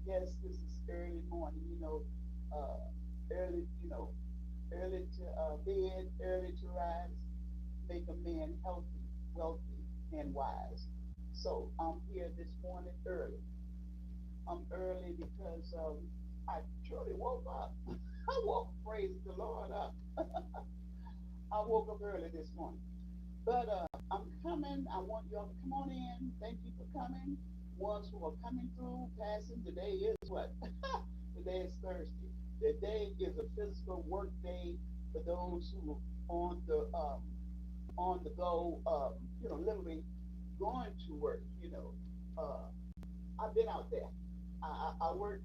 Yes, this is early morning, early, early to bed, early to rise, make a man healthy, wealthy, and wise. So I'm here this morning early. I'm early because I truly woke up. I woke, praise the Lord, up. I woke up early this morning. But I'm coming. I want y'all to come on in. Thank you for coming. Ones who are coming through, passing. Today is what? Today is Thursday. Today is a physical work day for those who are on the go. Literally going to work. I've been out there. I worked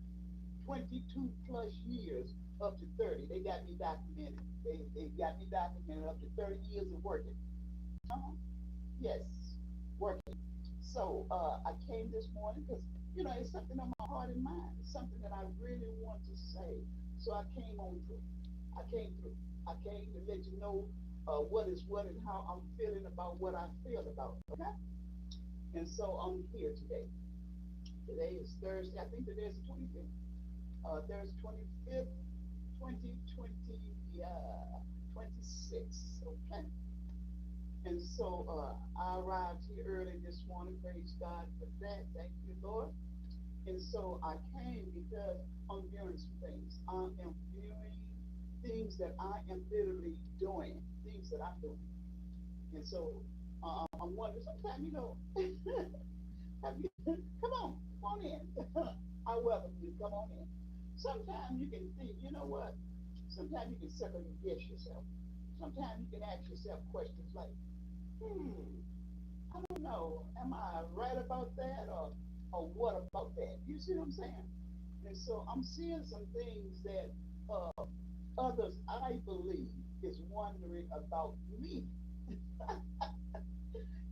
22 plus years up to 30. They got me documented. They got me documented up to 30 years of working. Uh-huh. Yes, working. So I came this morning because it's something on my heart and mind. It's something that I really want to say. So I came on through. I came through. I came to let you know what is what and how I'm feeling about what I feel about. Okay. And so I'm here today. Today is Thursday. I think today is the 25th. Thursday 25th, 2020, 26. Okay. And so I arrived here early this morning. Praise God for that. Thank you, Lord. And so I came because I'm viewing some things. I am viewing things that I am literally doing, things that I'm doing. And so I'm wondering, sometimes, have you, come on in. I welcome you. Come on in. Sometimes you can think, you know what? Sometimes you can second guess yourself. Sometimes you can ask yourself questions like, hmm, I don't know. Am I right about that or what about that? You see what I'm saying? And so I'm seeing some things that others I believe is wondering about me.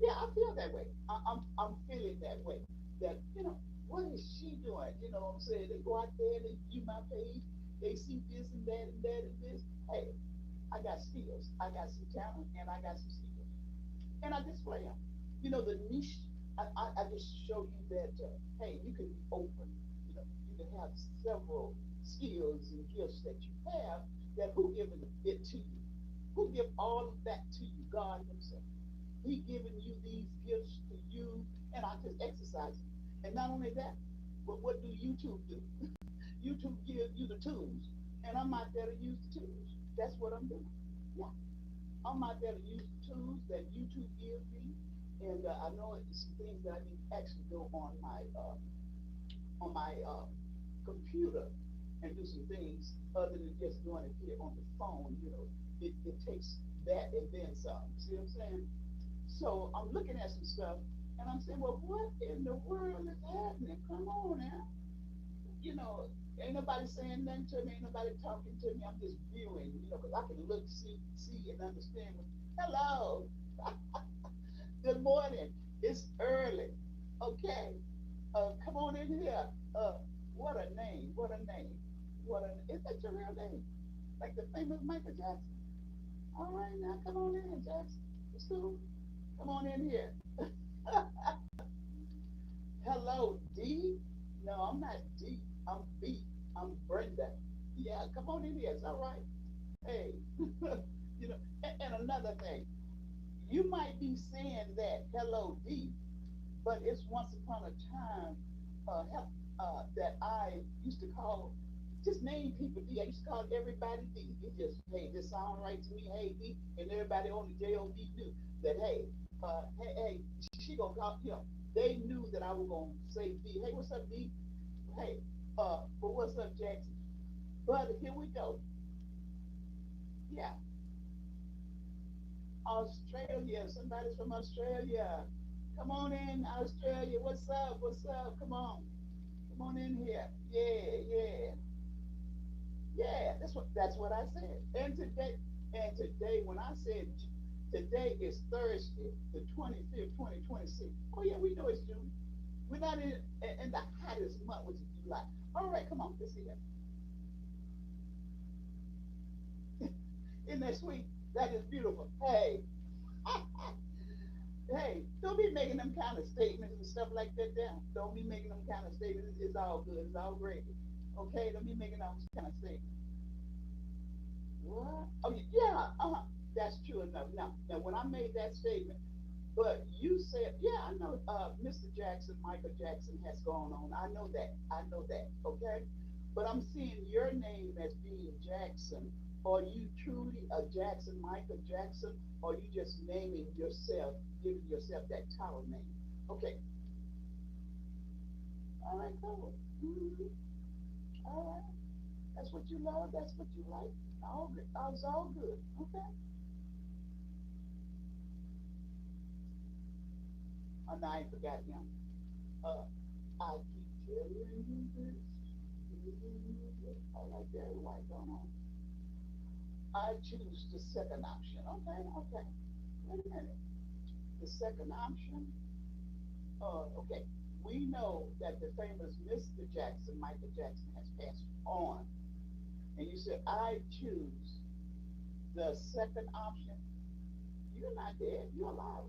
Yeah, I feel that way. I'm feeling that way. That what is she doing? You know what I'm saying? They go out there, they view my page, they see this and that and this. Hey, I got skills, I got some talent, and I got some skills, and I display them. The niche. I just show you that hey, you can be open. You can have several skills and gifts that you have. That who given it to you? Who give all of that to you? God Himself. He given you these gifts to use, and I just exercise them. And not only that, but what do YouTube do? YouTube gives you the tools, and I'm out there to use the tools. That's what I'm doing. Yeah, I'm out there to use the tools that YouTube gives me, and I know it's some things that I need to actually go on my computer and do some things other than just doing it here on the phone. It takes that and then some. See what I'm saying? So I'm looking at some stuff and I'm saying, well, what in the world is happening? Come on now. You know, ain't nobody saying nothing to me, ain't nobody talking to me. I'm just viewing, because I can look, see, and understand. Hello. Good morning. It's early. Okay. Come on in here. What a name. What a name. Is that your real name? Like the famous Michael Jackson? All right, now come on in, Jackson. It's cool. Come on in here. Hello, D. No, I'm not D. I'm B. I'm Brenda. Yeah, come on in here. It's all right. Hey, and another thing, you might be saying that hello, D, but it's once upon a time that I used to call, just name people D. I used to call everybody D. It just, hey, this sound right to me, hey, D, and everybody on the JOD knew that, hey, hey, she gonna call, they knew that I was gonna say D. Hey, what's up, D? Hey, but what's up, Jackson? But here we go. Yeah, Australia. Somebody's from Australia. Come on in, Australia. What's up? What's up? Come on. Come on in here. Yeah, yeah. Yeah, that's what I said. And today when I said today is Thursday, the 25th, 2026. Oh yeah, we know it's June. We're not in the hottest month, which is July. All right, come on, let's see that. Isn't that sweet? That is beautiful. Hey, Hey, don't be making them kind of statements and stuff like that down. Don't be making them kind of statements. It's all good. It's all great. Okay, don't be making those kind of statements. What? Oh, yeah. That's true enough. Now, when I made that statement, but you said, yeah, I know Mr. Jackson, Michael Jackson has gone on. I know that. I know that. Okay. But I'm seeing your name as being Jackson. Are you truly a Jackson, Michael Jackson, or you just naming yourself, giving yourself that title name? Okay. All right, cool. Mm-hmm. All right. That's what you love. That's what you like. All good. It's all good. Okay. Oh, no, I ain't forgot him. Uh, I keep telling you this. I like that white going on. I choose the second option. Okay, okay. Wait a minute. The second option. Okay. We know that the famous Mr. Jackson, Michael Jackson, has passed on, and you said I choose the second option. You're not dead. You're alive.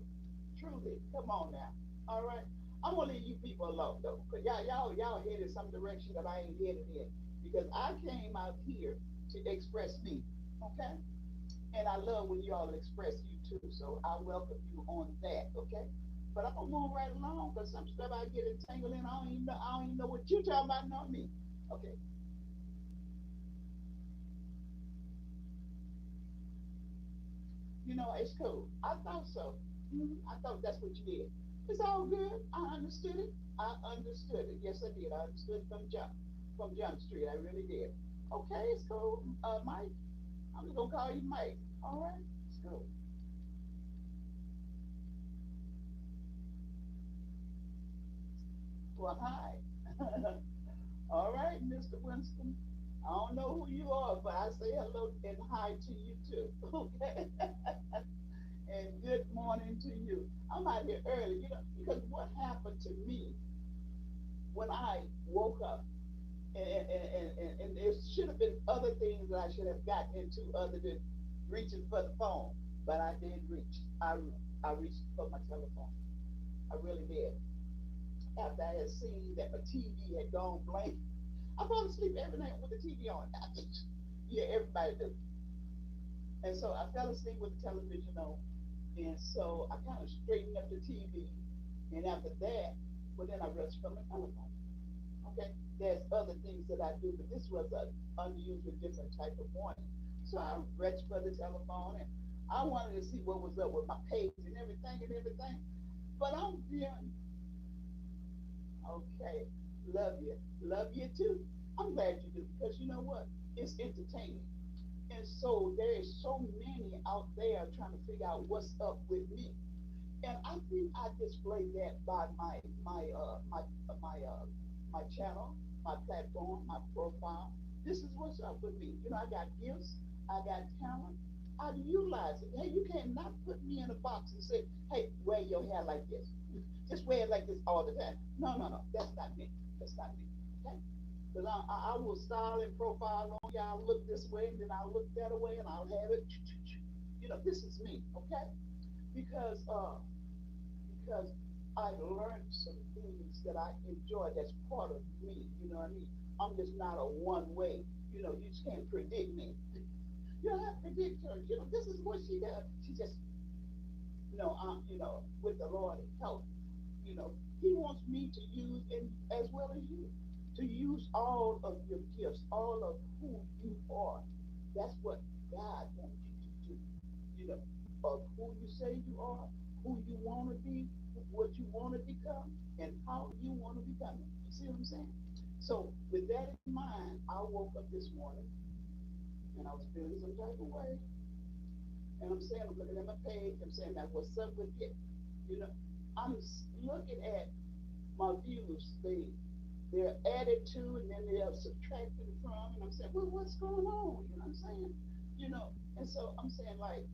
Truly. Come on now. All right. I'm gonna leave you people alone though, cause y'all headed some direction that I ain't headed in. Because I came out here to express me. Okay. And I love when y'all express you too. So I welcome you on that. Okay. But I'm gonna move right along because some stuff I get entangled in. I don't even know what you talking about, not me. Okay. It's cool. I thought so. I thought that's what you did. It's all good. I understood it. I understood it. Yes, I did. I understood from Jump Street. I really did. Okay, it's cool. Mike, I'm just gonna call you Mike. All right, it's cool. Well, hi. All right, Mr. Winston. I don't know who you are, but I say hello and hi to you too. Okay. And good morning to you. I'm out here early, because what happened to me when I woke up, and there should have been other things that I should have gotten into other than reaching for the phone, but I did reach. I reached for my telephone. I really did. After I had seen that my TV had gone blank, I fall asleep every night with the TV on. Yeah, everybody do. And so I fell asleep with the television on. And so I kind of straightened up the TV. And after that, well, then I rushed from the telephone. Okay, there's other things that I do, but this was an unusual, different type of morning. So I reached for the telephone and I wanted to see what was up with my page and everything. But I'm being okay. Love you too. I'm glad you do because you know what? It's entertaining. And so there is so many out there trying to figure out what's up with me. And I think I displayed that by my channel, my platform, my profile. This is what's up with me. I got gifts, I got talent. I utilize it. Hey, you cannot put me in a box and say, "Hey, wear your hair like this. Just wear it like this all the time." No, no, no. That's not me. That's not me. Okay? Because I will style and profile on y'all look this way and then I'll look that way and I'll have it. This is me. Okay? Because because I learned some things that I enjoy that's part of me. You know what I mean? I'm just not a one way. You just can't predict me. You don't have to predict her. This is what she does. She just, with the Lord help, you know, He wants me to use, and as well as you, to use all of your gifts, all of who you are. That's what God wants you to do. You know, of who you say you are, who you want to be, what you want to become, and how you want to become it. You see what I'm saying? So, with that in mind, I woke up this morning and I was feeling some type of way. And I'm saying, I'm looking at my page, I'm saying, now what's up with it? You know, I'm looking at my views. They're added to and then they are subtracted from. And I'm saying, well, what's going on? You know what I'm saying? And so I'm saying, like,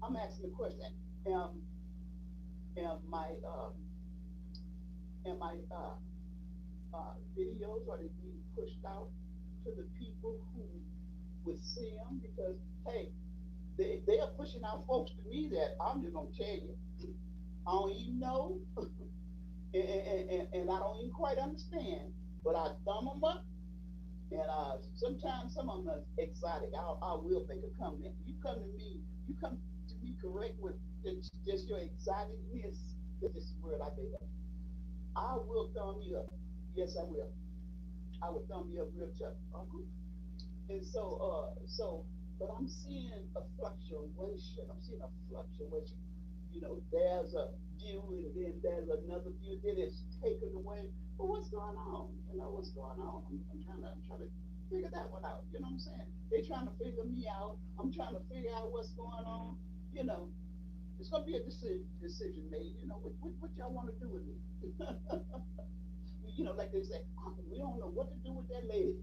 I'm asking the question, am, am my, um, am my videos, are they being pushed out to the people who would see them? Because, hey, they are pushing out folks to me that I'm just going to tell you. I don't even know, and I don't even quite understand. But I thumb them up, and sometimes some of them are exotic. I will make a comment. You come to me, you come to me correct with just your exoticness. That's just the word I made up. I will thumb you up. Yes, I will. I will thumb you up real tough. And but I'm seeing a fluctuation. I'm seeing a fluctuation. There's a view, and then there's another view, then it's taken away. But what's going on? What's going on? I'm trying to figure that one out. You know what I'm saying? They're trying to figure me out. I'm trying to figure out what's going on. You know, it's gonna be a decision made. What y'all want to do with me? Like they say, we don't know what to do with that lady.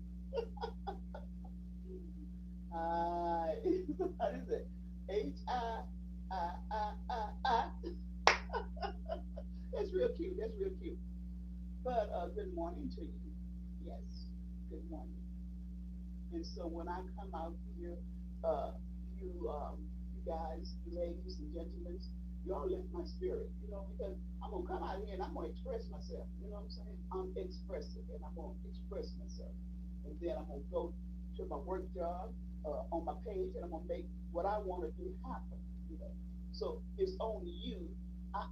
What is it? H-I-I-I-I. That's real cute. That's real cute. But good morning to you. Yes, good morning. And so when I come out here, uh, you guys, you ladies and gentlemen, you all lift my spirit, because I'm gonna come out here and I'm gonna express myself. You know what I'm saying? I'm expressive, and I'm gonna express myself, and then I'm gonna go to my work job on my page, and I'm gonna make what I want to do happen. You know, so it's on you. I,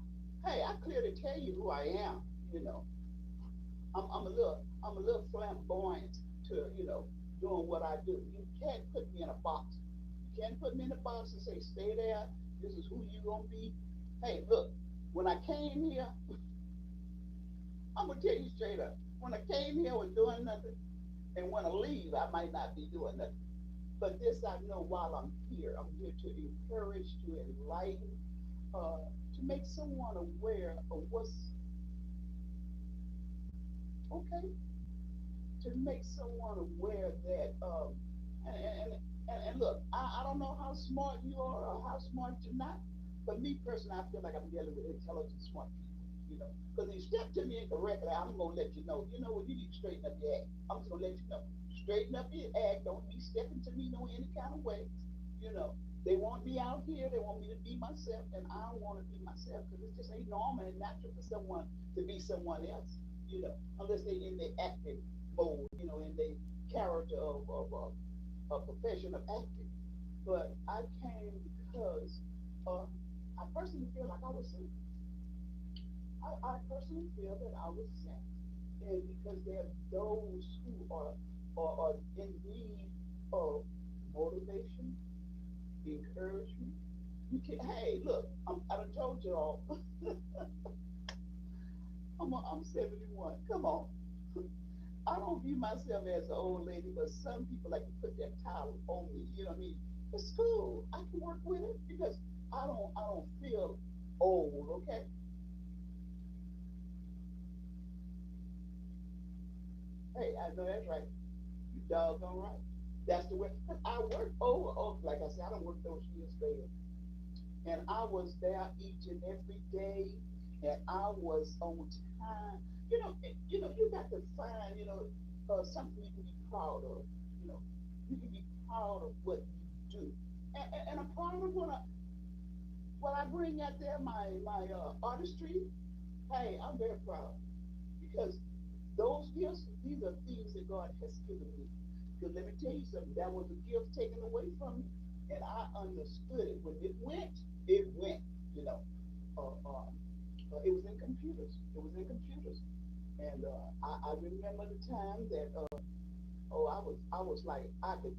hey, I clearly tell you who I am. You know, I'm a little flamboyant to doing what I do. You can't put me in a box. You can't put me in a box and say stay there. This is who you gonna be. Hey, look, when I came here, I'm gonna tell you straight up. When I came here, I was doing nothing, and when I leave, I might not be doing nothing. But this I know while I'm here. I'm here to encourage, to enlighten, to make someone aware of what's okay, to make someone aware that and look, I don't know how smart you are or how smart you're not, but me personally, I feel like I'm dealing with intelligent, smart people. Because if you step to me incorrectly, I'm gonna let you know. What, you need to straighten up your act. I'm just gonna let you know. Straighten up your act. Don't be stepping to me no any kind of way. You know, they want me out here. They want me to be myself, and I want to be myself because it just ain't normal and natural for someone to be someone else. Unless they in the acting mode. In the character of a profession of acting. But I came because uh, I personally feel like I was sent. I personally feel that I was sent, and because there are those who are in need of motivation, encouragement. Hey, look, I done told y'all, I'm 71. Come on. I don't view myself as an old lady, but some people like to put that title on me. You know what I mean? It's cool. I can work with it because I don't feel old. Okay. Hey, I know that's right. You doggone right. That's the way. I work over. Like I said, I don't work those years later, and I was there each and every day, and I was on time. You got to find, something you can be proud of. You know, you can be proud of what you do, and I'm proud of what I bring out there, my artistry. Hey, I'm very proud because those gifts, these are things that God has given me. Because let me tell you something, that was a gift taken away from me, and I understood it. When it went, it went. You know, uh, um, it was in computers. It was in computers, and I remember the time that I was like I could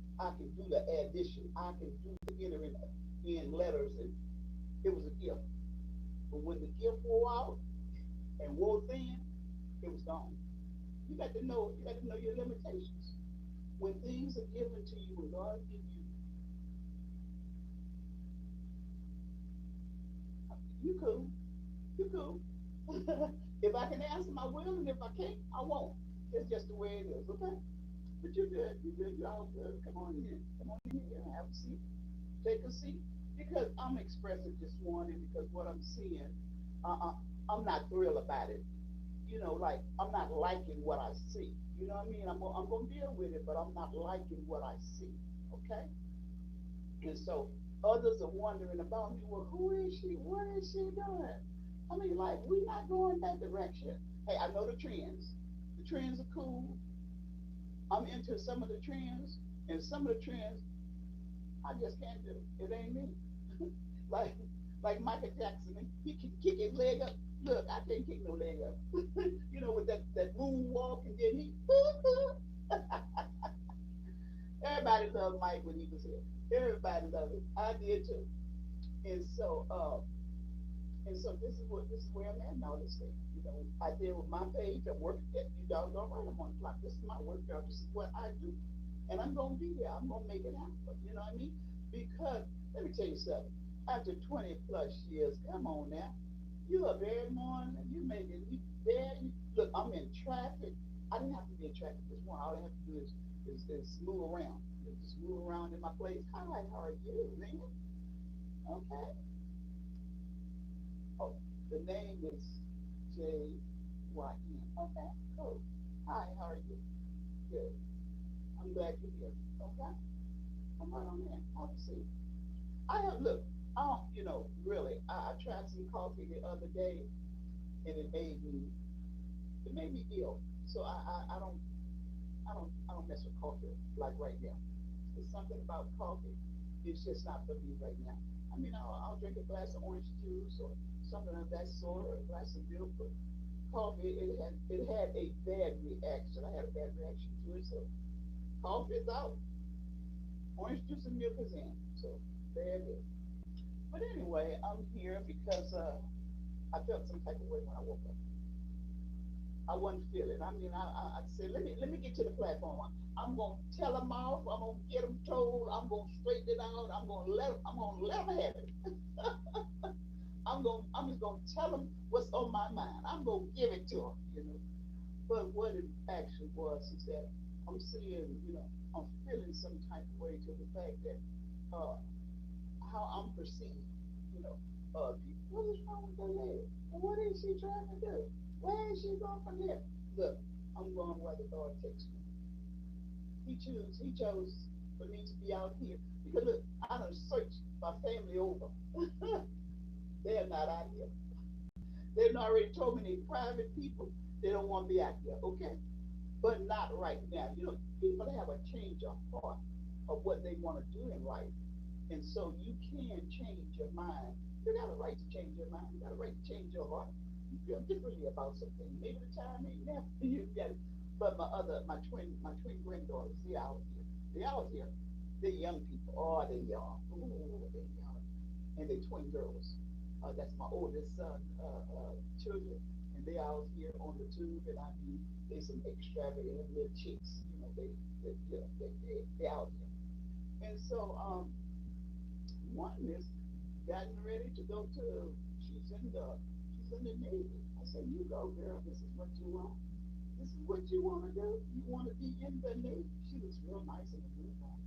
do the addition, I could do the entering in letters, and it was a gift. But when the gift wore out and wore thin, it was gone. You got to know your limitations. When things are given to you, when God gives you, you cool, you cool. If I can answer, I will, and if I can't, I won't. It's just the way it is, okay? But you're good. You're good. You're all good. Come on in. Come on in here. Have a seat. Take a seat. Because I'm expressive this morning because what I'm seeing, I'm not thrilled about it. Like I'm not liking what I see. You know what I mean? I'm gonna deal with it, but I'm not liking what I see. Okay? And so others are wondering about me. Well, who is she? What is she doing? I mean, like, we're not going that direction. Hey, I know the trends. The trends are cool. I'm into some of the trends, and some of the trends I just can't do. It ain't me. like like Michael Jackson, he can kick his leg up. Look, I can't kick no leg up. With that moonwalk, and then he. Everybody loved Mike when he was here. Everybody loved it. I did too. And so, this is where I'm at now. This thing, I did with my page. I'm working at you doggone right. I'm on the clock. This is my work job. This is what I do, and I'm gonna be there. I'm gonna make it happen. You know what I mean? Because let me tell you something. After 20 plus years, come on now. You up every morning. You make it. You there. Look, I'm in traffic. I didn't have to be in traffic this morning. All I have to do is move around. Just move around in my place. Hi, how are you, man? Okay. Oh, the name is J-Y-N. Okay, cool. Hi, how are you? Good. I'm glad you're here. Okay. Come right on in. Have a seat. I have, look, I don't, really, I tried some coffee the other day and it made me ill. So I don't mess with coffee like right now. It's something about coffee. It's just not for me right now. I mean, I'll drink a glass of orange juice or something of that sort, or a glass of milk. But coffee, it had a bad reaction. I had a bad reaction to it. So coffee is out. Orange juice and milk is in. So there it is. But anyway, I'm here because I felt some type of way when I woke up. I wasn't feeling. I mean, I said, let me get to the platform. I'm gonna tell them off. I'm gonna get them told. I'm gonna straighten it out. I'm gonna let them have it. I'm just gonna tell them what's on my mind. I'm gonna give it to them. But what it actually was is that I'm seeing, I'm feeling some type of way to the fact that uh, how I'm perceived. You know, what is wrong with the lady? What is she trying to do? Where is she going from here? Look, I'm going where the Lord takes me. He chose for me to be out here. Because look, I done searched my family over. They're not out here. They've already told me they private people. They don't want to be out here, okay? But not right now. People have a change of heart of what they want to do in life. And so you can change your mind. You got a right to change your mind. You got a right to change your heart. You feel differently about something. Maybe the time ain't now. You get it. But my twin granddaughters, they're out here. They're out here. They're young people. Oh, they're young. Oh, they're young. And they're twin girls. That's my oldest son children. And they out here on the tube. And I mean, they some extravagant little chicks. They out here. And so one is gotten ready to go to. She's in the she's in the Navy. I said, you go, girl. This is what you want. This is what you want to do. You want to be in the Navy. She looks real nice in the uniform.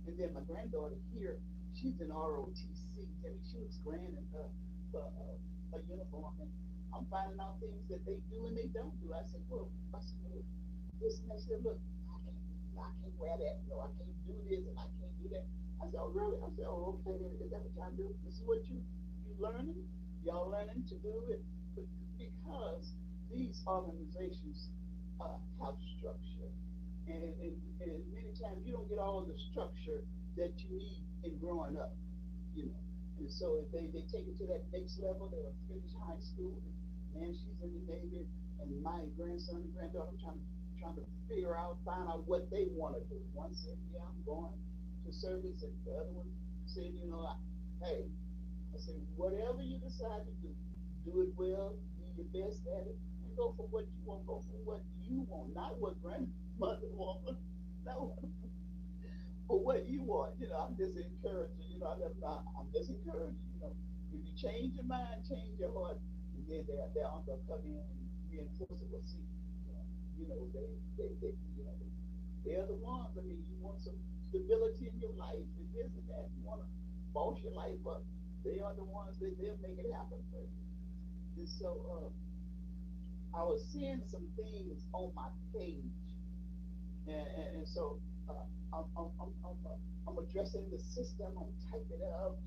And then my granddaughter here, she's in ROTC. I mean, she looks grand in her uniform. And I'm finding out things that they do and they don't do. I said, well, this and that. She said, look, I can't wear that. No, I can't do this and I can't do that. I said, oh, really? I said, oh, okay. Is that what y'all do? This is what you learning? Y'all learning to do it? Because these organizations have structure. And many times you don't get all the structure that you need in growing up, you know. And so if they take it to that next level, they'll finish high school. And man, she's in the Navy, and my grandson and granddaughter trying to figure out, find out what they want to do. One said, yeah, I'm going to service, and the other one said, hey, I said, whatever you decide to do it well, be your best at it, and go for what you want, go for what you want, not what grandmother wants, no, for what you want. I'm just encouraging, I'm just encouraging, if you change your mind, change your heart, and then their uncle come in and reinforce it. Well, see, they're the ones. I mean, you want some stability in your life and this and that. You want to boss your life up. They are the ones that they'll make it happen for you. And so I was seeing some things on my page, and so I'm addressing the system. I'm typing it up.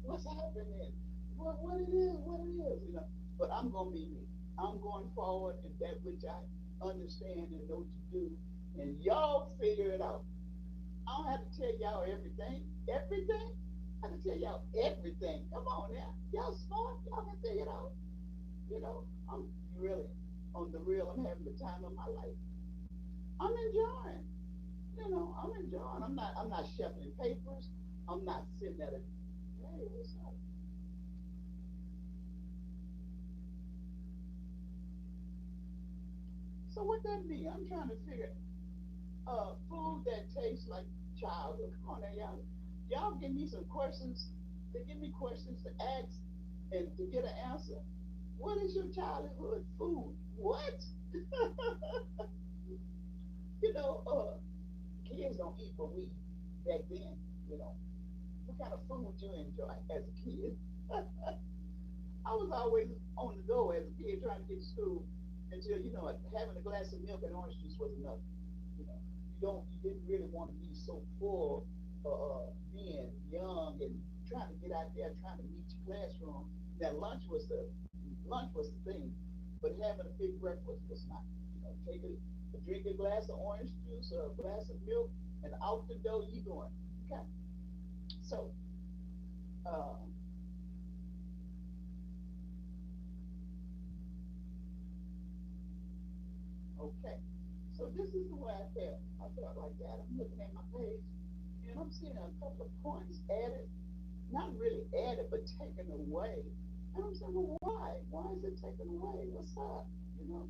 What's happening? What it is? but I'm gonna be me. I'm going forward in that which I understand and know to do, and y'all figure it out. I don't have to tell y'all everything. Everything? I can tell y'all everything. Come on now. Y'all smart. Y'all can figure it out. I'm really on the real. I'm having the time of my life. I'm enjoying. I'm enjoying. I'm not shuffling papers. I'm not sitting at a hey, what's up? So what that mean? I'm trying to figure food that tastes like childhood. Come on now, y'all. Y'all give me some questions. They give me questions to ask and to get an answer. What is your childhood food? What? you know, uh, Kids don't eat what we eat back then. You know, what kind of food you enjoy as a kid? I was always on the go as a kid trying to get to school until having a glass of milk and orange juice was enough. You didn't really want to be so full, being young and trying to get out there, trying to meet your classroom. That lunch was the thing, but having a big breakfast was not. Take drink a glass of orange juice or a glass of milk, and out the door you going. Okay, so uh, okay, so this is the way I felt. I felt like that. I'm looking at my page, and I'm seeing a couple of points added, not really added, but taken away. And I'm saying, well, why? Why is it taken away? What's up? You know,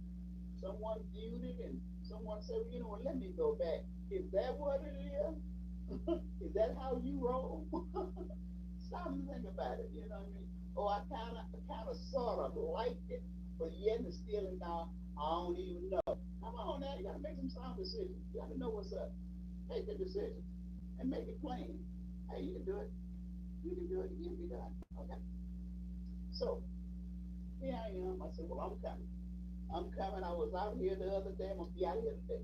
Someone viewed it, and someone said, well, let me go back. Is that what it is? Is that how you roll? Stop and think about it. You know what I mean? Oh, I kind of, sort of liked it, but yet and still and now I don't even know. Come on now, you gotta make some sound decisions. You gotta know what's up. Make a decision and make it plain. Hey, you can do it. You can do it. You can be done. Okay. So here I am. I said, well, I'm coming. I'm coming. I was out here the other day. I'm gonna be out here today.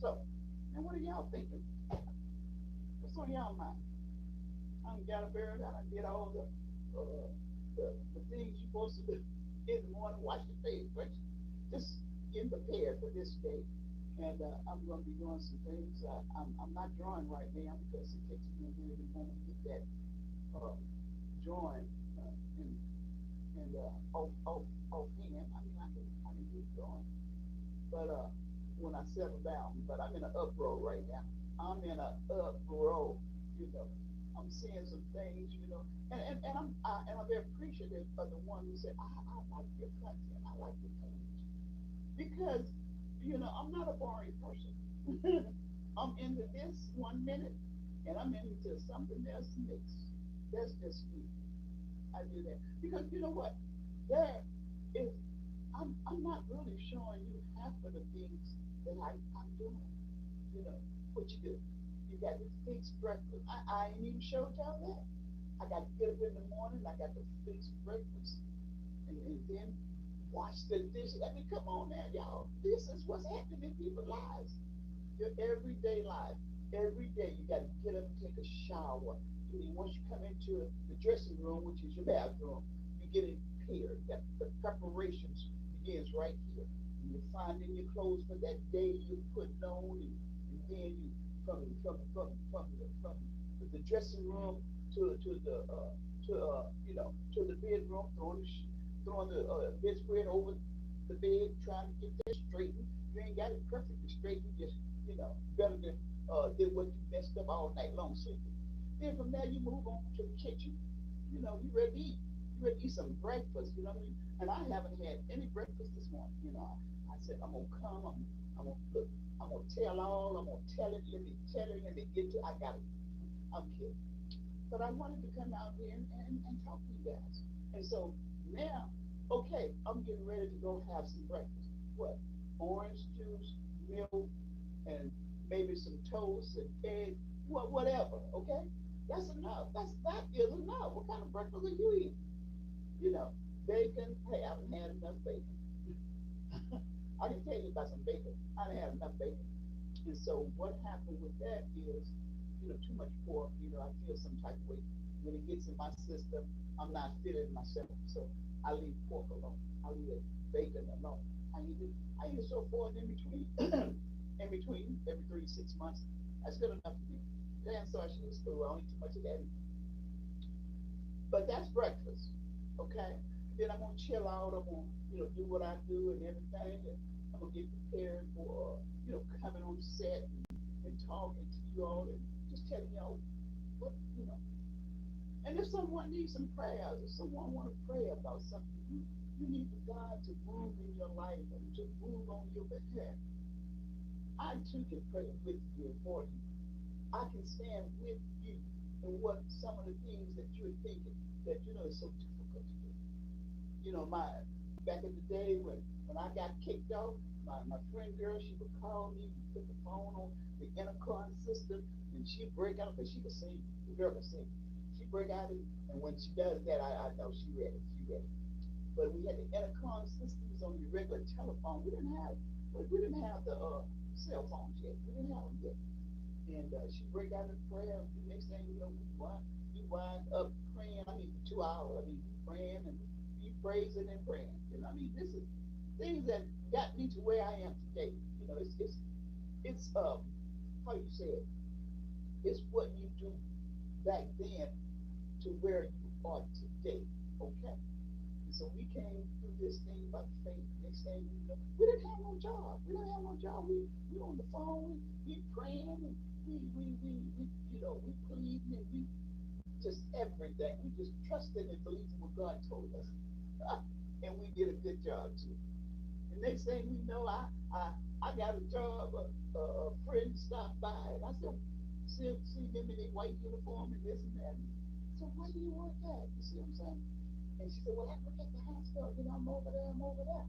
So, now what are y'all thinking? What's on y'all mind? I done got up early. I done did all the things you're supposed to do in the morning. Wash your face, but just getting prepared for this day. And I'm gonna be doing some things. I'm not drawing right now because it takes me a really moment to get that uh, drawing in offhand. I mean, I can do drawing, but when I settle down, but I'm in an uproar right now. I'm in an uproar, you know. I'm seeing some things, and I'm very appreciative of the one who said, I like your content, I like your page. Because, I'm not a boring person. I'm into this 1 minute and I'm into something else next. That's just me. I do that. Because you know what? There is I'm not really showing you half of the things that I'm doing. You know, what you do. You got this fixed breakfast. I ain't even showed y'all that. I got to get up in the morning, I got to fix breakfast and then wash the dishes. I mean, come on now, y'all. This is what's happening in people's lives. Your everyday life. Every day you got to get up and take a shower. And then once you come into the dressing room, which is your bathroom, you get it prepared. That the preparations begins right here. And you're finding your clothes for that day you're putting on, and then you from the dressing room to the bedroom, throwing the bedspread over the bed, trying to get that straightened. You ain't got it perfectly straight. You just better than what you messed up all night long sleeping. Then from there you move on to the kitchen. You ready to eat. You ready to eat some breakfast. You know what I mean? And I haven't had any breakfast this morning. I said I'm gonna come. I'm gonna look. I'm gonna tell all. I'm gonna tell it. Let me tell it. Let me get to. I got it. I'm kidding. But I wanted to come out here and talk to you guys. And so now, okay, I'm getting ready to go have some breakfast. What? Orange juice, milk, and maybe some toast and egg, whatever. Okay, that's enough. That is enough. What kind of breakfast are you eating? You know, Bacon. Hey, I haven't had enough bacon. I can tell you about some bacon. I didn't have enough bacon. And so what happened with that is, too much pork, I feel some type of way. When it gets in my system, I'm not feeling myself. So I leave pork alone. I leave the bacon alone. I eat it so forth in between, in between every 3 to 6 months. That's good enough for me. Dan sausage is cool. I don't eat too much of that. But that's breakfast, okay? Then I'm gonna chill out. I'm gonna, do what I do and everything, and I'm gonna get prepared for, coming on set and talking to you all and just telling y'all what. And if someone needs some prayers, if someone want to pray about something, you need God to move in your life and to move on your behalf. I too can pray with you and for you. I can stand with you in what some of the things that you're thinking that is so difficult to do. My back in the day when I got kicked off, my friend girl, she would call me, put the phone on the intercom system, and she'd break out because she could sing. The girl could sing. She break out, and when she does that, I know she ready. She ready. But we had the intercom systems on the regular telephone. We didn't have the cell phones yet. We didn't have them yet. And she break out in prayer. And the next thing you know, we wind up praying. I mean, for 2 hours. I mean, praying and be praising and praying. This is things that got me to where I am today. It's how you say it. It's what you do back then to where you are today. Okay. And so we came through this thing by faith. Next thing we didn't have no job. We didn't have no job. We on the phone. We praying and we pleading and we just everything. We just trusted and believing what God told us. And we did a good job too. The next thing we know, I got a job. A friend stopped by and I said, see them in their white uniform and this and that. So where do you work at? You see what I'm saying? And she said, well, I work at the hospital. I'm over there. I'm over there.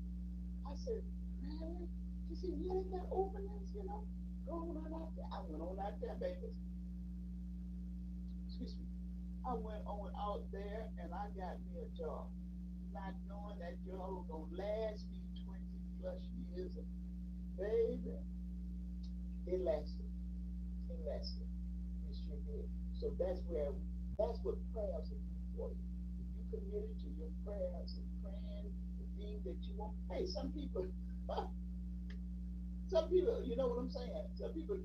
I said, really? She said, you ain't got openings. Go on out there. I went on out there, baby. Excuse me. I went on out there and I got me a job. Not knowing that job was going to last me 20 plus years. And baby, it lasted. It lasted. It sure did. So that's what prayers will do for you. If you committed to your prayers and praying the things that you want. Hey, some people, you know what I'm saying? Some people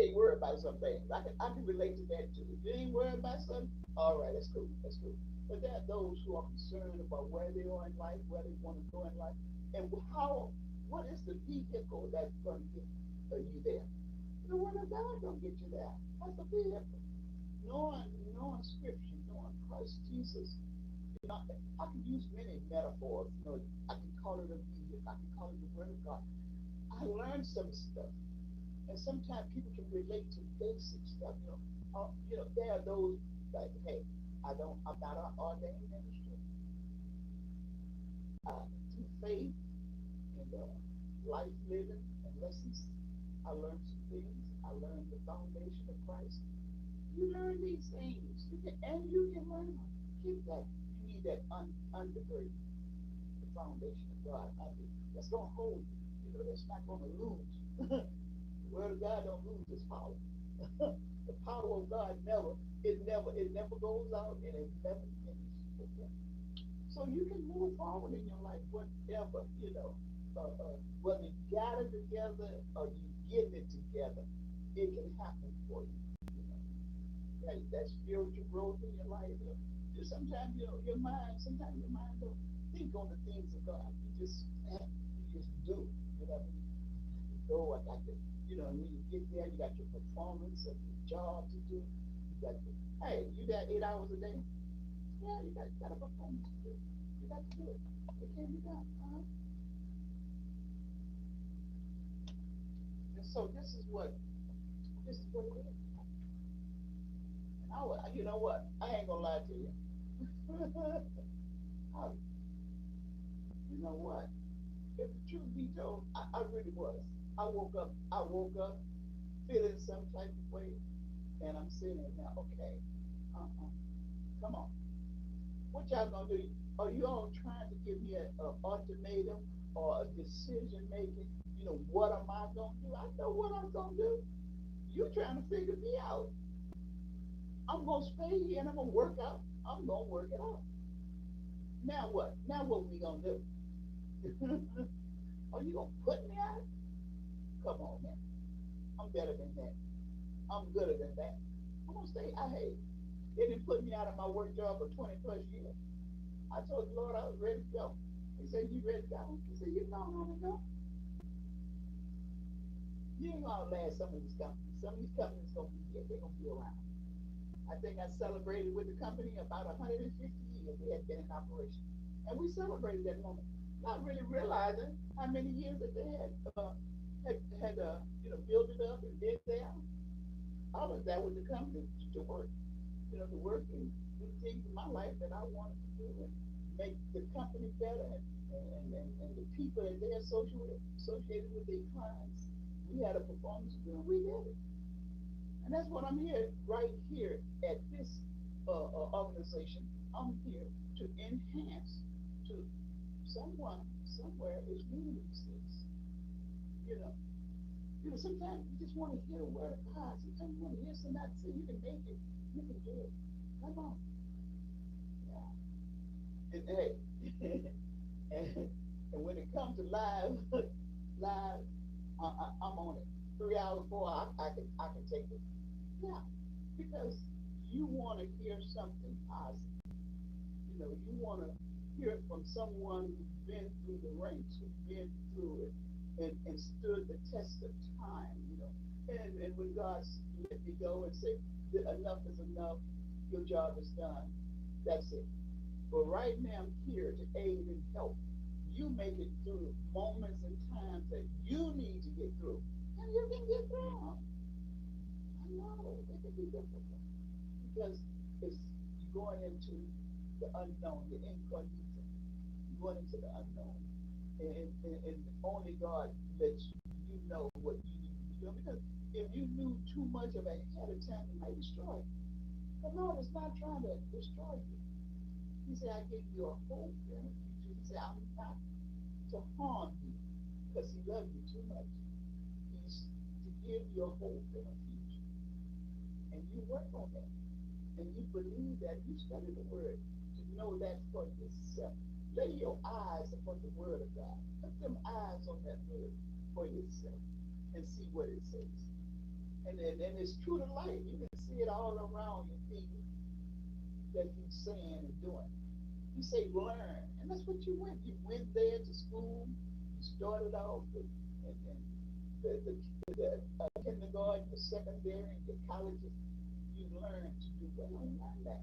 ain't worried about some things. I can relate to that too. If you ain't worried about something, all right, that's cool. That's cool. But there are those who are concerned about where they are in life, where they want to go in life, and what is the vehicle that's going to get you there? The word of God don't get you there. That's the vehicle. Knowing scripture, knowing Christ Jesus. I can use many metaphors. I can call it a vehicle. I can call it the word of God. I learned some stuff, and sometimes people can relate to basic stuff. There are those like, hey, I'm not an ordained minister. Through faith and life living and lessons, I learned some things. I learned the foundation of Christ. You learn these things, you can learn them. Keep that. You need that undergirding, the foundation of God under. That's going to hold you. That's not going to lose. The word of God don't lose its power. The power of God it never goes out and it never finishes. Okay? So you can move forward in your life, whatever, whether you got it together or you getting it together, it can happen for you. That spiritual growth in your life. Sometimes sometimes your mind don't think on the things of God. You just do. What I mean? You go, I got to, and when you get there, you got your performance and your job to do. You got to, hey, you got 8 hours a day. Yeah, you got a performance to do. You got to do it. It can be done. And so this is what it is. You know what? I ain't gonna lie to you. I, you know what? If the truth be told, I really was. I woke up feeling some type of way, and I'm sitting there now. Okay, come on. What y'all gonna do? Are you all trying to give me an ultimatum or a decision making? What am I gonna do? I know what I'm gonna do. You trying to figure me out. I'm gonna stay here and I'm gonna work out. I'm gonna work it out. Now what? Now what we gonna do? Are you gonna put me out? Come on, man. I'm better than that. I'm gooder than that. I'm gonna stay. I hate. They didn't put me out of my work job for 20 plus years. I told the Lord I was ready to go. He said, "You ready to go?" He said, "You know how to go. You ain't gonna last some of these companies. Some of these companies gonna be here. They're gonna be around." I think I celebrated with the company about 150 years they had been in operation. And we celebrated that moment, not really realizing how many years that they had built it up and been there. I was there with the company to work, to work and do things in my life that I wanted to do and make the company better and the people that they associated with their clients. We had a performance to do, and we did it. And that's what I'm here, right here at this organization. I'm here to enhance to someone somewhere is needing these things. You know, sometimes you just want to hear a word of God. Sometimes you want to hear somebody say you can make it, you can do it. Come on, yeah. And hey, and when it comes to live, live, I'm on it. 3 hours, 4 hours, I can take it. Yeah, because you want to hear something positive. You want to hear it from someone who's been through the ranks, who's been through it, and stood the test of time. And when God let me go and say, enough is enough, your job is done, that's it. But right now, I'm here to aid and help you make it through moments and times that you need to get through. And you can get through them. I know it can be difficult because it's going into the unknown, the incognito. You're going into the unknown. And only God lets you know what you need to be doing. Because if you knew too much of it ahead of time, it might destroy you. But Lord is not trying to destroy you. He said, I give you a hope and a future. He said, I'm not to harm you because he loves you too much. He's to give you a hope and a future. And you work on that. And you believe that. You study the word to know that for yourself. Lay your eyes upon the word of God. Put them eyes on that word for yourself and see what it says. And it's true to life. You can see it all around you, people that you're saying and doing. You say learn, and that's what you went. You went there to school. You started off and the kindergarten, the secondary, the colleges. You learn to do well and learn that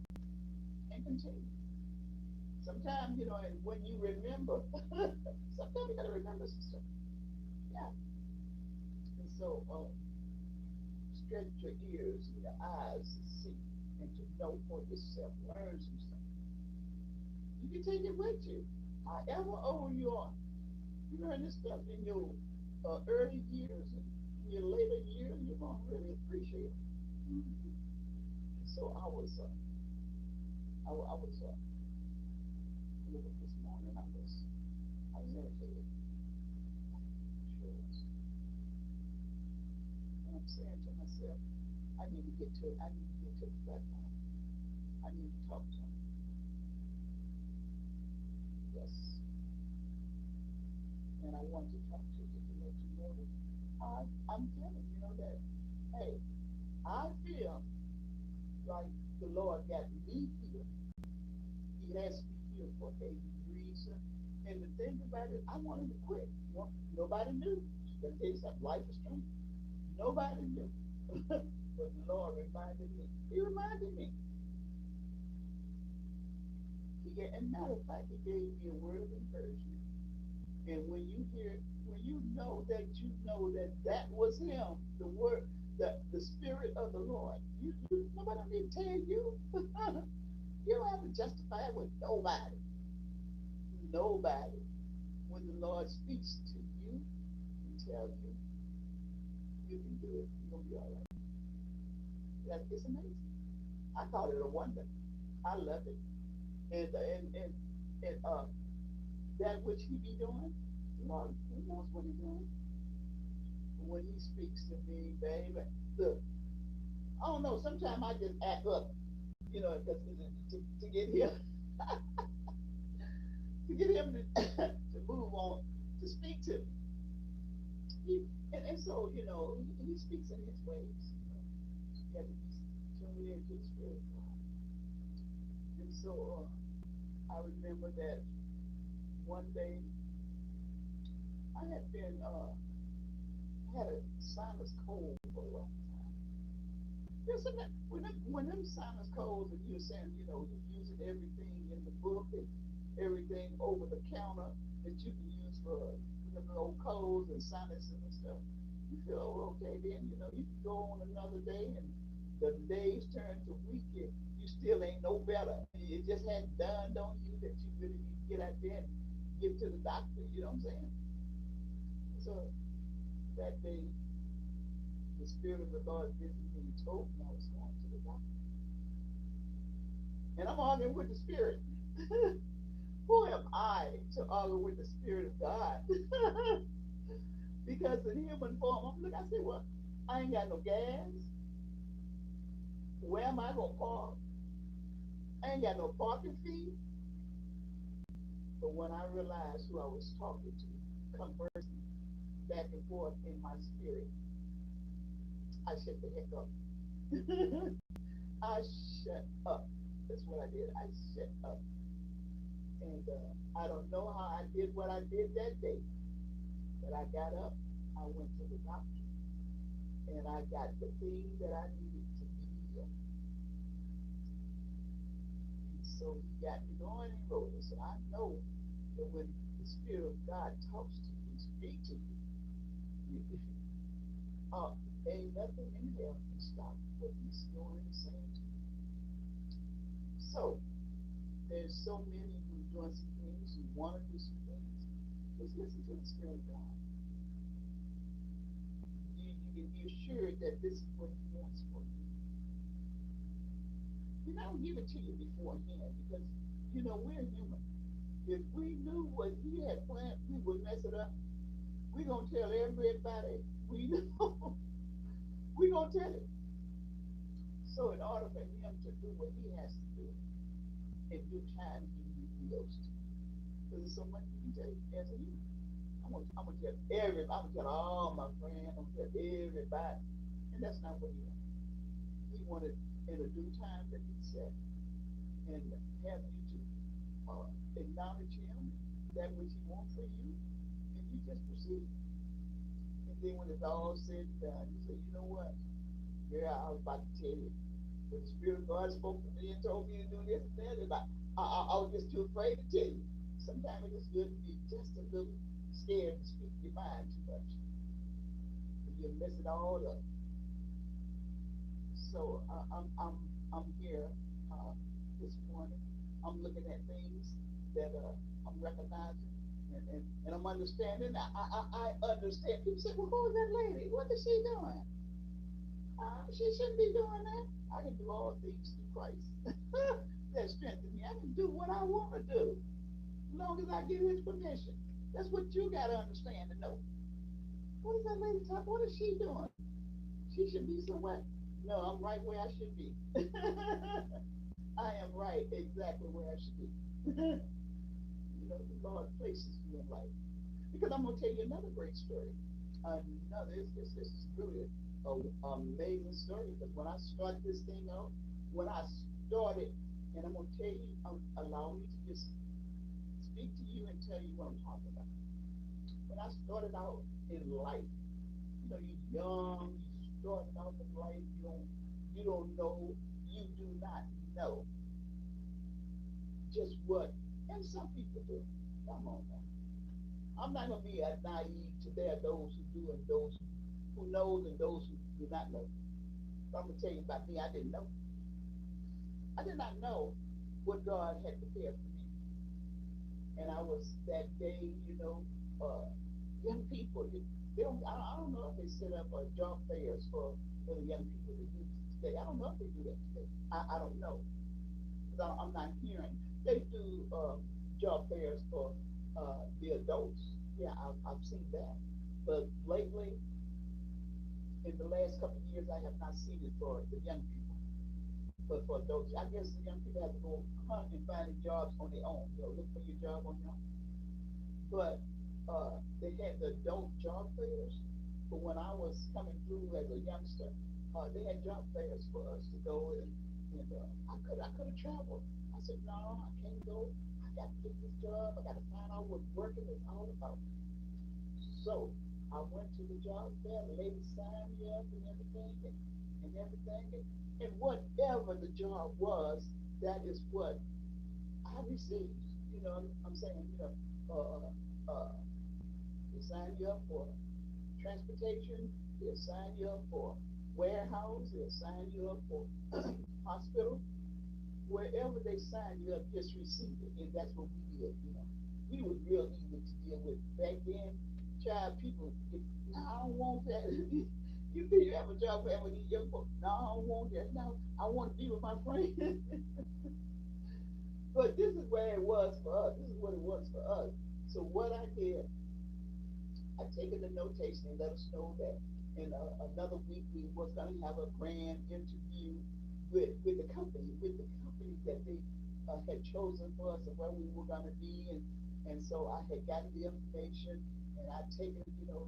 and continue. Sometimes, and when you remember, sometimes you gotta remember some stuff. Yeah. And so stretch your ears and your eyes to see and to know for yourself. Learn some stuff. You can take it with you. However old you are, you learn this stuff in your early years and in your later years, you're gonna really appreciate it. Mm-hmm. And so I was this morning. I was meditating. Sure was. And I'm saying to myself, I need to get to it. I need to get to the platform. I need to talk to him. Yes. And I want to talk to you to let you know that I'm telling that, hey, I feel like the Lord got me here. He has me here for a reason. And the thing about it, I wanted to quit. Nobody knew. Let me tell you something, life is strange. Nobody knew. But the Lord reminded me. He reminded me. And matter of fact, he gave me a word of encouragement. And when you know that was him, the word, the spirit of the Lord. Nobody need to tell you. You don't have to justify it with nobody. Nobody. When the Lord speaks to you and tells you, you can do it. You're gonna be all right. It's amazing. I call it a wonder. I love it. And that which he be doing, Lord, he knows what he's doing. When he speaks to me, baby, look, I don't know, sometimes I just act up. because to get him to get him to move on to speak to me. And so he speaks in his ways. You have to be tuned in to the spirit of God. And so I remember that one day I had been I had a sinus cold for a long time. When them sinus colds, and you're saying, you're using everything in the book and everything over the counter that you can use for them old colds and sinuses and stuff, you feel, oh, okay, then, you can go on another day and the days turn to week and you still ain't no better. It just hadn't dawned on you that you really need to get out there and get to the doctor, you know what I'm saying? So that day, the Spirit of the Lord visited me and told me I was going to the doctor. And I'm arguing with the Spirit. Who am I to argue with the Spirit of God? Because in human form, I said, well, I ain't got no gas. Where am I going to park? I ain't got no parking fee. But when I realized who I was talking to, conversing back and forth in my spirit, I shut the heck up. I shut up. That's what I did. I shut up. And I don't know how I did what I did that day, but I got up. I went to the doctor, and I got the thing that I needed to be healed. And so he got me going and rolling. So I know that when the Spirit of God talks to you, speak to you, uh, ain't nothing in hell can stop what he's doing and saying to you. So there's so many who are doing some things, who want to do some things. Just listen to the Spirit of God. You can be assured that this is what he wants for you. He don't give it to you beforehand because, we're human. If we knew what he had planned, we would mess it up. We're going to tell everybody we know. We're going to tell it. So in order for him to do what he has to do, in due time, he reveals to you. Because there's so much you can tell as a human. I'm gonna tell everybody. I'm gonna tell all my friends. I'm gonna tell everybody, and that's not what he wanted. He wanted in a due time that he said, and have you to acknowledge him, that which he wants for you, and you just proceed. And then when it's all said and done, you say, you know what? Yeah, I was about to tell you. But the Spirit of God spoke to me and told me to do this and that, and I was just too afraid to tell you. Sometimes it's good to be just a little scared to speak your mind too much. And you mess it all up. So I'm here this morning. I'm looking at things that I'm recognizing and I'm understanding. I understand. People say, well, who is that lady? What is she doing? She shouldn't be doing that. I can do all things through Christ that strengthens me. I can do what I want to do as long as I get his permission. That's what you got to understand and know. What is that lady talking? What is she doing? She should be somewhere. No, I'm right where I should be. I am right exactly where I should be. The Lord places you in life. Because I'm going to tell you another great story. This is really an amazing story. Because when I started this thing out, when I started, and I'm going to tell you, allow me to just speak to you and tell you what I'm talking about. When I started out in life, you're young, you starting out in life, you don't know, you do not know just what, and some people do. Come on now. I'm not gonna be naive to there are those who do and those who knows and those who do not know. But I'm gonna tell you about me, I didn't know. I did not know what God had prepared for me. And I was that day, young people, I don't know if they set up job fairs for the young people to use today. I don't know if they do that today. I don't know. Because I'm not hearing. They do job fairs for the adults. Yeah, I've seen that. But lately, in the last couple of years, I have not seen it for the young people. But for those, I guess the young people have to go hunt and find jobs on their own. Look for your job on your own. But they had the adult job fairs. But when I was coming through as a youngster, they had job fairs for us to go and I could have traveled. I said, no, I can't go. I got to get this job. I got to find out what working is all about. So I went to the job fair. The lady signed me up and everything and everything and whatever the job was, that is what I received. I'm saying, uh, uh, they sign you up for transportation, they'll sign you up for warehouse, they'll sign you up for hospital. Wherever they sign you up, just receive it. And that's what we did. We was real easy to deal with. Back then, child people, no, I don't want that. You have a job for with these young folks. No, I don't want that. No, I want to be with my friends. But this is where it was for us. This is what it was for us. So what I did, I taken the notation and let us know that in another week we was going to have a grand interview with the company that they had chosen for us and where we were going to be, and so I had gotten the information and I'd taken the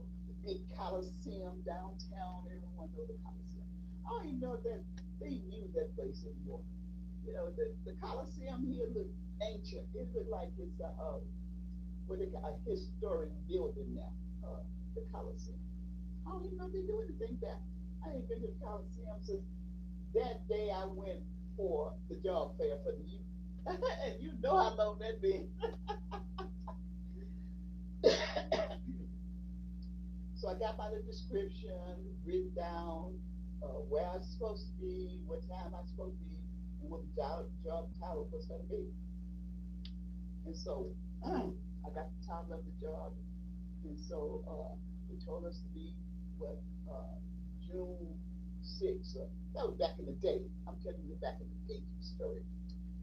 big Coliseum downtown. Everyone knows the Coliseum. I don't even know that they knew that place anymore. The Coliseum here looked ancient. It looked like it's what they call a historic building now, the Coliseum. I don't even know if they do anything there. I ain't been to the Coliseum since that day I went for the job fair for the youth. And you know how long that been. So I got my little description written down, where I was supposed to be, what time I was supposed to be, and what the job title was going to be. And so I got the title of the job. And so they told us to be what June 6th. That was back in the day. I'm telling you back in the day story.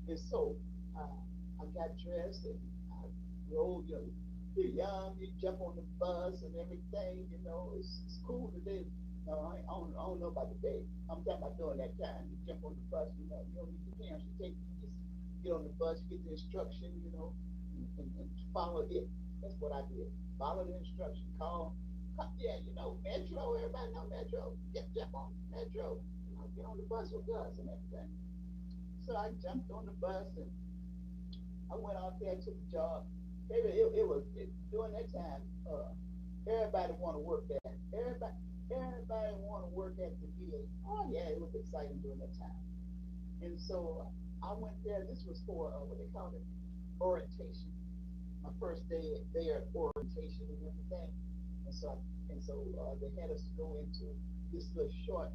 And so I got dressed and I rode. You're young, you jump on the bus and everything. It's cool today. No, I don't know about today. I'm talking about during that time. You jump on the bus. You don't need your parents to take you. Just get on the bus, get the instruction. And follow it. That's what I did. Follow the instruction. Yeah, Metro. Everybody know Metro. Jump on Metro. Get on the bus with us and everything. So I jumped on the bus and I went out there to the job. Baby, during that time. Everybody want to work there. Everybody want to work at the VA. Oh yeah, it was exciting during that time. And so I went there. This was for what they call it, orientation. My first day there, orientation and everything. And so they had us to go into this little short,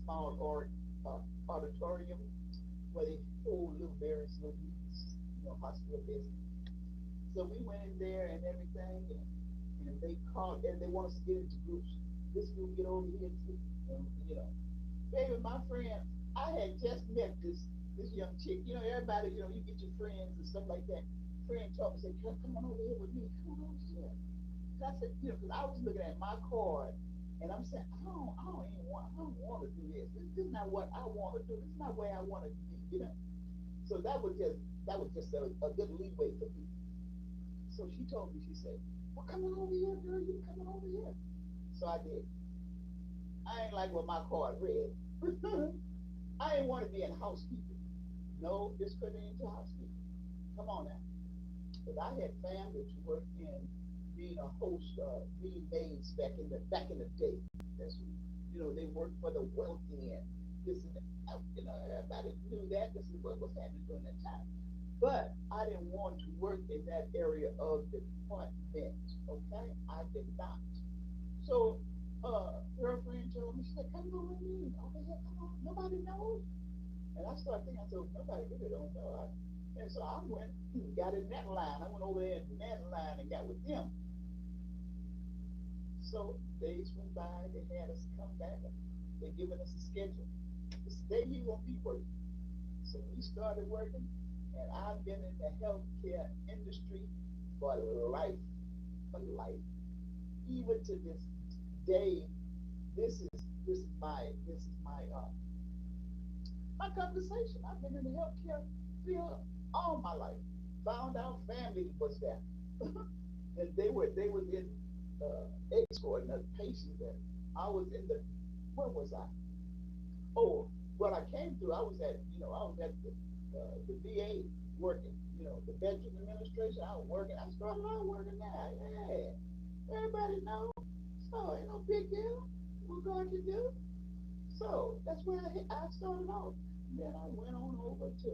small auditorium where they hold little various little meetings, hospital business. So we went in there and everything, and they called, and they want us to get into groups. This group get over here too, you know. Baby, my friend, I had just met this young chick. Everybody, you get your friends and stuff like that. Friend told me, said, come on over here with me. Come on over here. So I said, because I was looking at my card, and I'm saying, I don't want to do this. This is not what I want to do. This is not where I want to be. So that was just a good leeway for me. So she told me, she said, well, come on over here, girl. You coming over here? So I did. I ain't like what my card read. I ain't want to be in housekeeping. No, just put me into housekeeping. Come on now. Because I had family to work in being a host, being maids back in the day. That's they worked for the wealthy and this and that. Everybody knew that. This is what was happening during that time. But I didn't want to work in that area of the department. Okay, I did not. So, girlfriend told me, she said, "Come on with me. Over here, come on. Nobody knows." And I started thinking, I said, "Nobody really don't know." And so I went, got in that line. I went over there in that line and got with them. So days went by. They had us come back. They giving us a schedule. This day you gonna be working. So we started working, and I've been in the healthcare industry for life, for life. Even to this day, this is my my conversation. I've been in the healthcare field all my life. Found out family was there. And they was in escorting the patients there. I was in the where was I? Oh, when I came through, I was at the VA working, the Veterans Administration. I was working. I started out working there. Yeah, everybody know. So ain't no big deal. We're going to do. So that's where I started off. Then I went on over to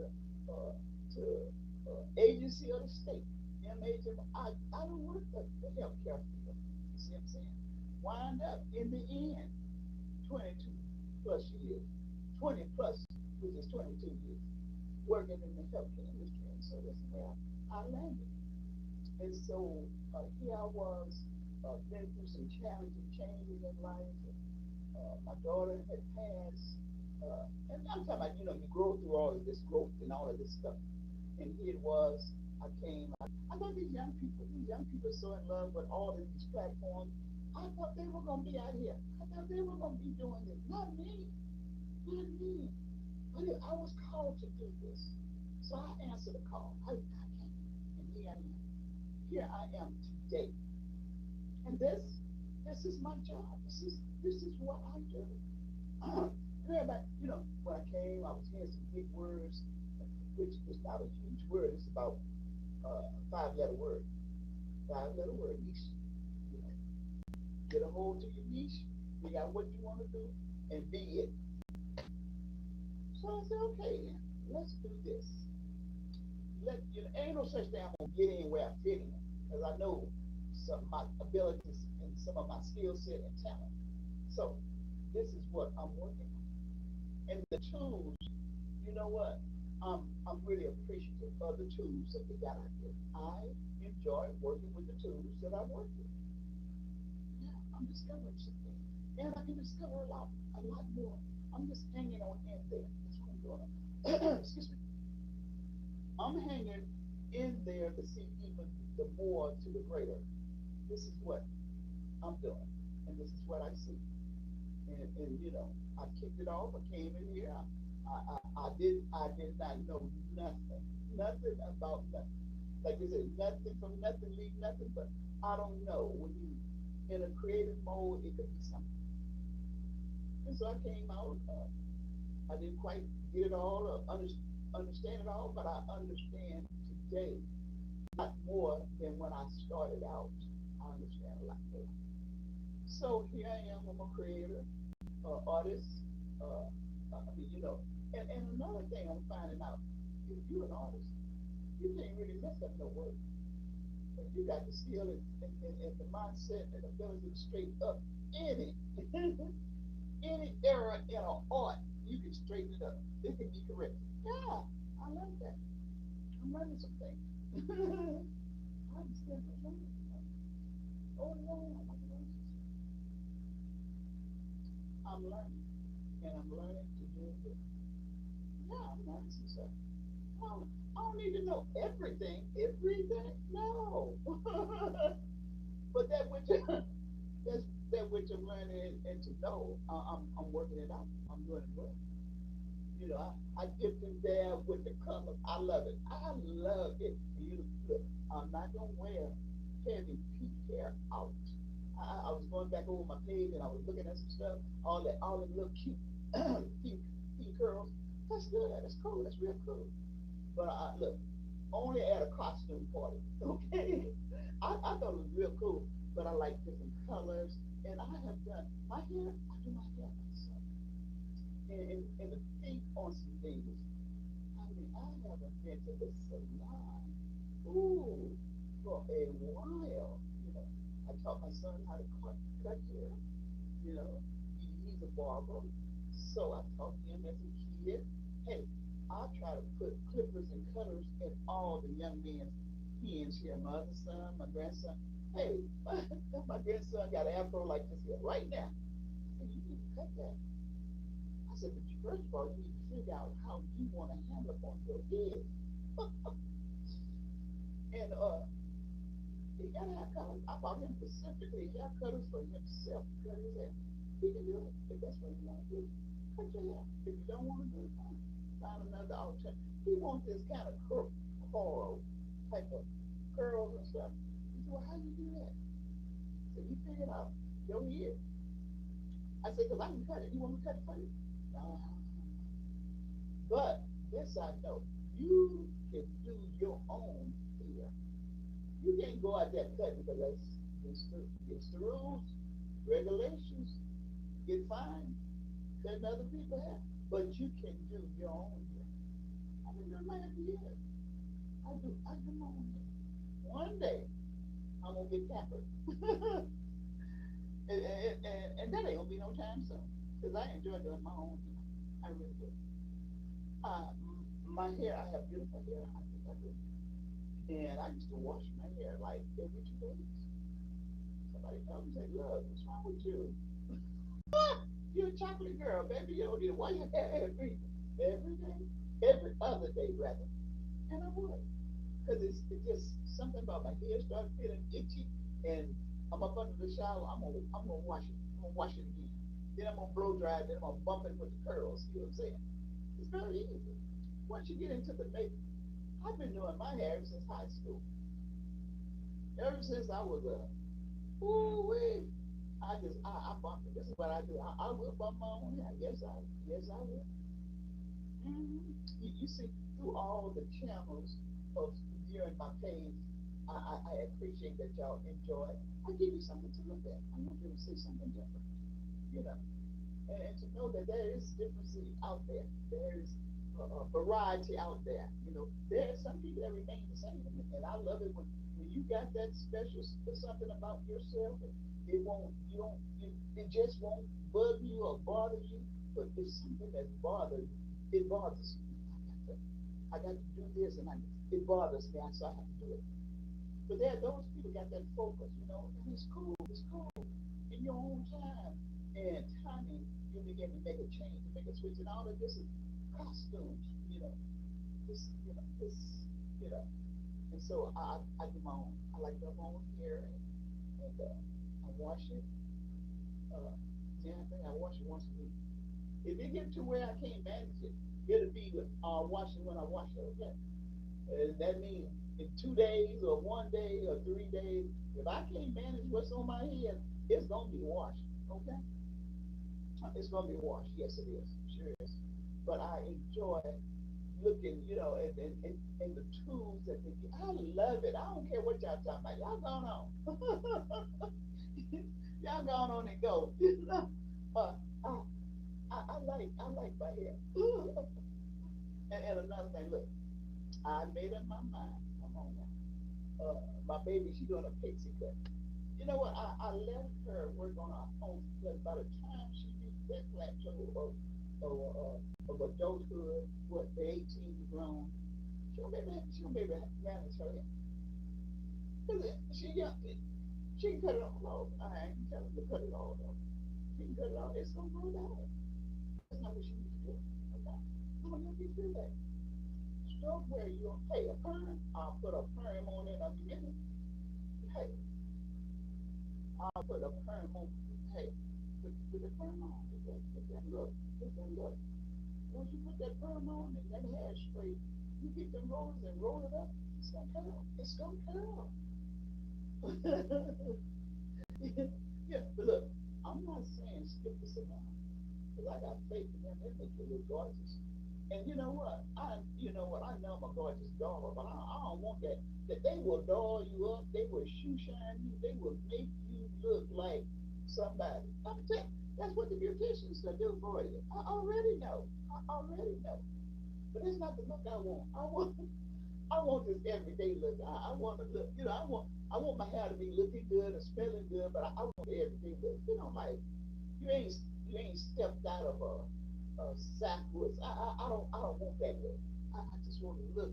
agency of the state. I don't work the healthcare field. You see what I'm saying? Wind up in the end, 22 plus years, 20 plus, which is 22 years, working in the healthcare industry. And so that's where I landed. And so here I was, been through some challenging changes in life. My daughter had passed. And I'm talking about, you grow through all of this growth and all of this stuff. And here it was, I thought these young people are so in love with all of these platforms. I thought they were going to be out here. I thought they were going to be doing this. Not me. Not me. But I was called to do this. So I answered the call. I came. And here I am. Here I am today. And this is my job. This is what I do. Everybody, when I came, I was hearing some big words, which is not a huge word. It's about five-letter word. Five-letter word, niche. You know, get a hold to your niche, figure out what you want to do, and be it. So I said, okay, let's do this. Ain't no such thing I'm gonna get in where I fit in, because I know some of my abilities and some of my skill set and talent. So this is what I'm working on. And the tools, you know what? I'm really appreciative of the tools that they got out there. I enjoy working with the tools that I work with. Yeah, I'm discovering some things. And I can discover a lot more. I'm just hanging on in there. That's what I'm doing. Excuse me. I'm hanging in there to see even the more to the greater. This is what I'm doing. And this is what I see. And I kicked it off. I came in here. I did not know nothing about nothing. Like I said, nothing from nothing leave nothing. But I don't know when you in a creative mode, it could be something. And so I came out. I didn't quite get it all or understand it all, but I understand today a lot more than when I started out. I understand a lot more. So here I am. I'm a creator, artist. I mean, and another thing I'm finding out, if you're an artist, you can't really mess up no work. But you got the skill and the mindset and ability to straighten up any any error in an art. You can straighten it up. It can be corrected. Yeah, I like that. I'm learning some things. I'm still learning. Oh yeah, I'm learning, and I'm learning to do it. Yeah, I'm learning some stuff. I don't need to know everything. No. But that's I'm learning and to know. I'm working it out. I'm doing it well. I dipped in there with the color. I love it. I love it. Look, I'm not gonna wear heavy peak hair out. I was going back over my page and I was looking at some stuff, all the little cute pink curls. That's good. That's cool. That's real cool. But look, only at a costume party. Okay, I thought it was real cool, but I like different colors, and I have done my hair. I do my hair myself, and the pink on some things. I mean, I haven't been to the salon, ooh, for a while. I taught my son how to cut hair. You know, he's a barber, so I taught him as a kid. Hey, I try to put clippers and cutters in all the young men's hands here. My other son, my grandson. Hey, my grandson got an afro like this here right now. I said, you need to cut that. I said, but first of all, you need to figure out how you want to handle it on your head. And he got hair cutters. I bought him specifically hair cutters for himself to cut his hair. He can do it if that's what you want to do. Cut your hair. If you don't want to do it, fine. find another alternative. He wants this kind of coral type of curls and stuff. He said, well, how you do that? So you figure it out. Go here. I said, because I can cut it. You want me to cut it for you? No. But this I know. You can do your own here. You can't go out there cutting because it's the rules, regulations, get fined, than other people have. But you can do your own here. I've been doing mine for years. I do my own here. One day I'm gonna get pampered. And that ain't gonna be no time soon. Because I enjoy doing my own hair. I really do. Uh, my hair, I have beautiful hair. I think I do. And I used to wash my hair like every 2 days. Somebody comes and say, look, what's wrong with you? You're a chocolate girl, baby. You don't need to wash your hair every day. Every other day, rather. And I would. Because it's just something about my hair started feeling itchy. And I'm up under the shower. I'm gonna wash it. I'm gonna wash it again. Then I'm gonna blow dry it. Then I'm gonna bump it with the curls. You know what I'm saying? It's very easy. Once you get into the makeup, I've been doing my hair ever since high school. Ever since I was a ooh wee. I bump it. This is what I do. I will bump my own hair. Yes I will. Mm-hmm. You see through all the channels of viewing my page, I appreciate that y'all enjoy. I give you something to look at. I want you to see something different. You know. And to know that there is differences out there. There is a variety out there. You know, there are some people that remain the same, and I love it when you got that special something about yourself. It won't, you don't, it just won't bug you or bother you. But if something that bothers, it bothers me. I got to do this, and it bothers me, so I have to do it. But there, those people got that focus, you know, and it's cool. It's cool in your own time. And timing, you begin to make a change, to make a switch, and all of this is costumes, you know. You know. And so I do my own. I like to have my own hair, and I wash it. Yeah, I think I wash it once a week. If it gets to where I can't manage it, it'll be washing when I wash it. Okay, and that means in 2 days or one day or 3 days. If I can't manage what's on my head, it's gonna be washed. Okay. It's gonna be washed. Yes, it is. Sure is. But I enjoy looking, you know, and the tools that they get. I love it. I don't care what y'all talking about. Y'all going on. Y'all going on and go. uh, I like my hair. And another thing, look, I made up my mind. Come on now. My baby, she doing a pixie cut. You know what? I let her work on her own because by the time she reached that plateau of adulthood, what, the 18 grown, she'll maybe manage her hair. Because she can cut it all off. I ain't telling her to cut it all off. She can cut it off. It's going to grow down. That's not what she needs to do. Okay? I'm going to get through that. Stroke where you, hey, a perm, I'll put a perm on it. I'm getting, hey, I'll put a perm on. Hey, put the perm on. Get that look. Get that look. Once you put that perm on and that hair straight, you get the rollers and roll it up. It's gonna curl. It's gonna curl. Yeah, but look, I'm not saying skip the salon because I got faith in them. They make you look gorgeous. And you know what? I know I'm a gorgeous doll, but I don't want that. That they will doll you up. They will shoe shine you. They will make you look like somebody. I'm telling you, that's what the beauticians can do for you. I already know. But it's not the look I want. I want this everyday look. I want to look. You know, I want my hair to be looking good and smelling good, but I want the everyday look. You know, like you ain't stepped out of a Sackwoods. I don't want that look. I just want to look.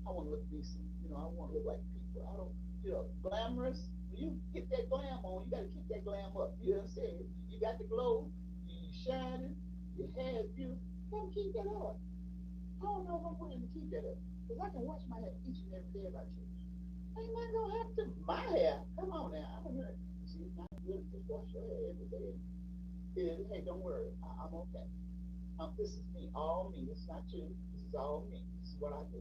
I want to look decent. You know, I want to look like people. I don't, glamorous. When you get that glam on, you got to keep that glam up. You know what I'm saying? You got the glow. You shining. Your hair is beautiful. Gotta keep that up. I don't know if I'm willing to keep that up. Because I can wash my hair each and every day if I choose. Ain't nothing gonna happen to my hair. Come on now. I'm gonna see it's not good to just wash your hair every day. Hey, don't worry. I'm okay. This is me, all me. This is not you. This is all me. This is what I do.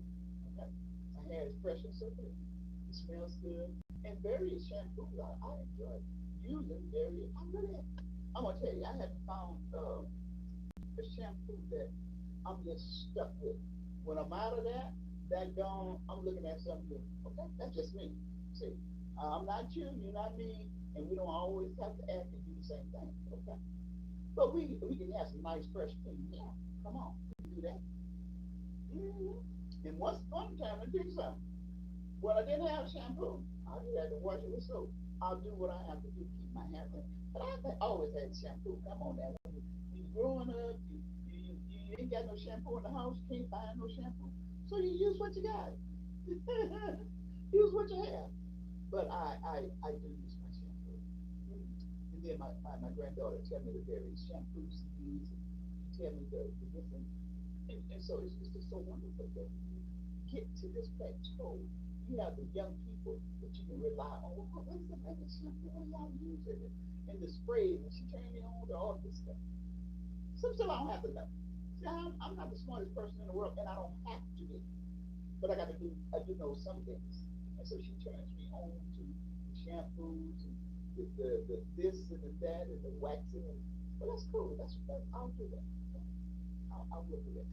Okay. My hair is fresh and so clean. It smells good. And various shampoos I enjoy using various. I really, I'm gonna tell you, I haven't found a shampoo that I'm just stuck with. When I'm out of that gone, I'm looking at something new. Okay, that's just me. See, I'm not you, you're not me, and we don't always have to act and do the same thing. Okay, but we can have some nice fresh clean hair. Come on, we can do that. And once upon a time, I did something. When I didn't have shampoo, I just had to wash it with soap. I'll do what I have to do to keep my hair clean. But I always had shampoo. Come on now. When you're growing up, you ain't got no shampoo in the house, you can't find no shampoo. So you use what you got. Use what you have. But I do use my shampoo. And then my granddaughter tell me the various shampoos to use and tell me the different and so it's just so wonderful that you get to this plateau. You have the young people that you can rely on. Well, what's the latest shampoo? What do y'all use it? And the sprays, and she turned me on to all this stuff. Some stuff I don't have to know. See, I'm not the smartest person in the world, and I don't have to be. But I do know some things. And so she turns me on to the shampoos and the this and the that and the waxing. And, well, that's cool. I'll do that. I will do that.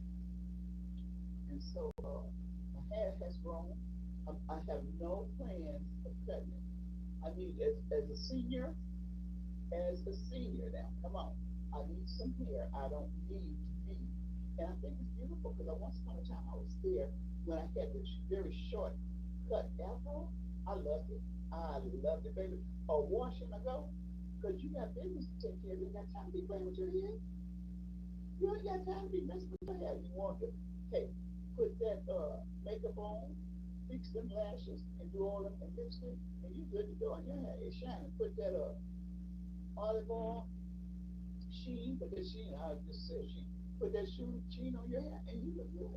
And so my hair has grown. I have no plans of cutting it. I mean, as a senior, now, come on. I need some hair. I don't need to be. And I think it's beautiful because once upon a time I was there when I had this very short cut afro. I loved it. I loved it, baby. A wash and a go. Because you got business to take care of. You got time to be playing with your hair. You ain't got time to be messing with your hair. You want to, hey, put that makeup on, fix them lashes, and do all them and lipstick, and you good to go. And your hair is shining. Put that olive oil sheen, but that sheen, I just said sheen. Put that sheen on your hair, and you look good.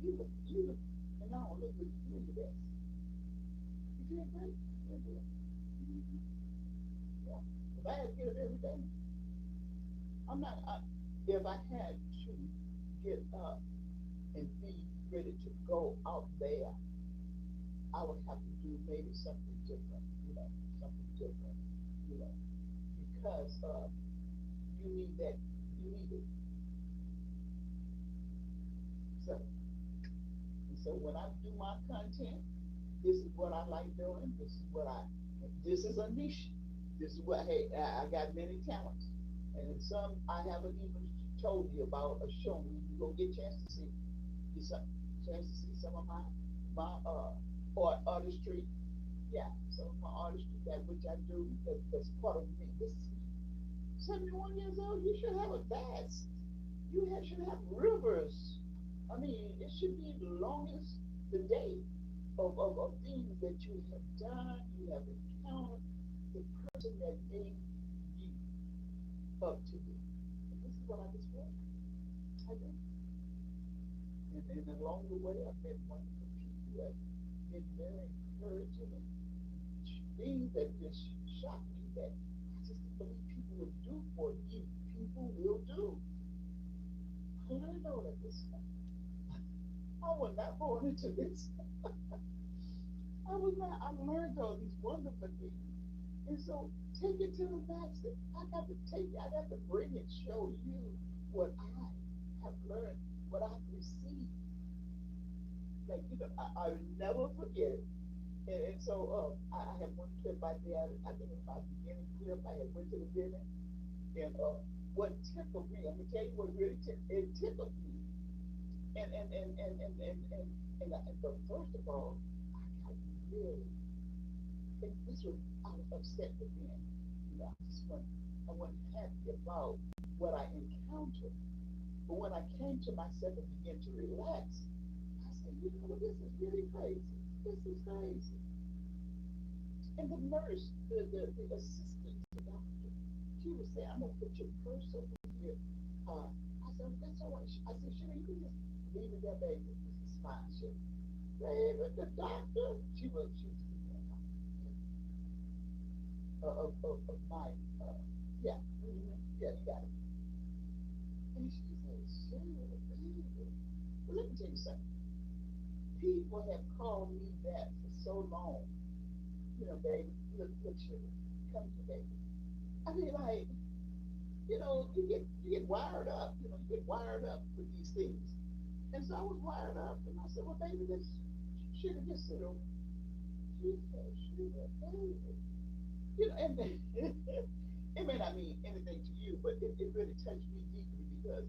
You look, and I don't look good. You do the best. You feel great. You feel good. Mm-hmm. Yeah. If I had to get it every day, I'm not. If I had to get up and be ready to go out there, I would have to do maybe something different, something different, you know, because you need that, you need it. So, and so when I do my content, this is what I like doing. This is a niche. This is what, hey, I got many talents. And some I haven't even told you about or shown you. You go get a chance to see, some of my artistry. Yeah, some of my artistry that which I do that's part of me. This is 71 years old. You should have a vast. Should have rivers. I mean, it should be the longest the day of things that you have done, you have encountered, the person that made you up to be. And this is what I display. I do. And along the way, I've met wonderful people that have been very encouraging and things that just shock me that I just didn't believe people would do for you. People will do. I didn't know that this stuff. I was not born into this. I was not. I learned all these wonderful things. And so take it to the max. I got to take it. I got to bring it, show you what I have learned, what I've received. Like, I will never forget it. And so I had one trip out there. I think it was my beginning trip. I had went to the dinner. And what tickled me, I'm going to tell you what really tickled me. But first of all, I got really, and this was, I was upset with them. I wasn't happy about what I encountered. But when I came to myself and began to relax, I said, this is really crazy. This is crazy. And the nurse, the assistant, the doctor, she was saying, I'm going to put your purse over here. I said, that's all right. I said, Sherry, you can just leave it there, baby. This is fine, Sherry. Baby, the doctor, she was of mine. Yeah, yeah, you got it. And she said, Oh, baby. Well, let me tell you something. People have called me that for so long. Baby, look, sugar, come here, baby. I mean, like, you get wired up. You get wired up with these things. And so I was wired up, and I said, well, baby, this sugar, just sit over. She said, sugar, baby. And it may not mean anything to you, but it really touched me deeply because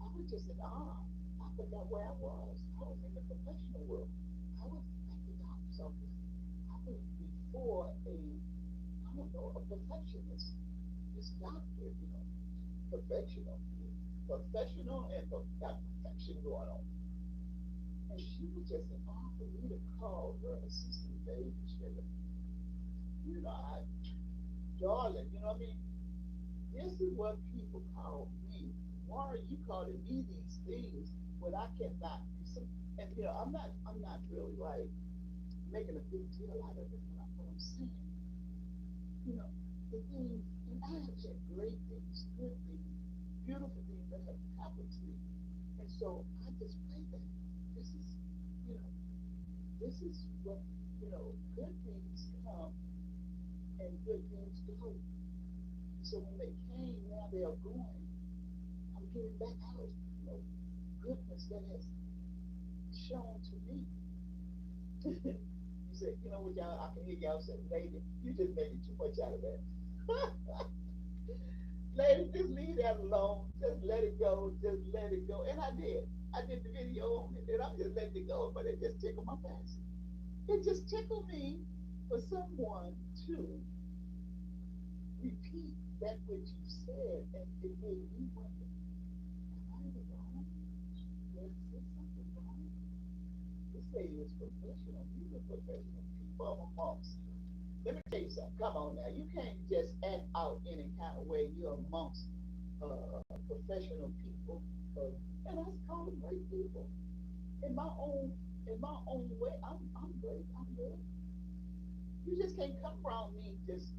I was just in awe. I forgot where I was. I was in the professional world. I was at the doctor's office. I was before I don't know, a perfectionist. This doctor, perfectional, professional, and got perfection going on. And she was just in awe for me to call her assistant baby sugar. I, darling, what I mean? This is what people call me. Why are you calling me these things when I cannot do something? And I'm not really like making a big deal out of it. What I'm saying, the things, and I have had great things, good things, beautiful things that have happened to me. And so I just pray that this is, you know, this is what, good things come and good things go. So when they came, now they are going. I'm getting back out, goodness that has shown to me. You said, what y'all, I can hear y'all say, lady, you just making too much out of that. Lady, just leave that alone. Just let it go. Just let it go. And I did. I did the video on it, and I'm just letting it go, but it just tickled my fancy. It just tickled me for someone to repeat that which you said, and it made me wonder, am I wrong? Was there something wrong? This lady is professional. These are professional people amongst. Let me tell you something. Come on now. You can't just act out any kind of way. You're amongst professional people. And I call them great people. In my own way, I'm great. I'm good. You just can't come around me just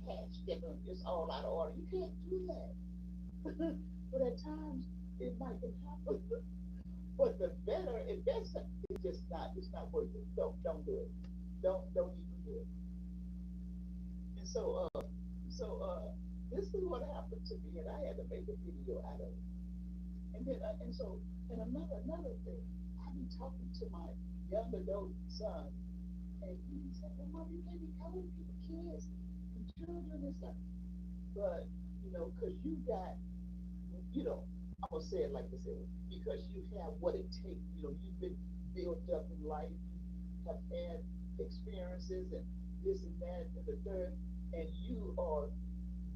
cash getting just all out of order. You can't do that. But at times it might happen. But the better and best is just not. It's not worth it. Don't do it. Don't even do it. And this is what happened to me, and I had to make a video out of it. And then and another thing, I be talking to my young adult son, and he said, "Well, mom, you can't be calling people kids and children and stuff." But because you got, I'm gonna say it like this, because you have what it takes. You've been built up in life, you have had experiences and this and that and the third, and you are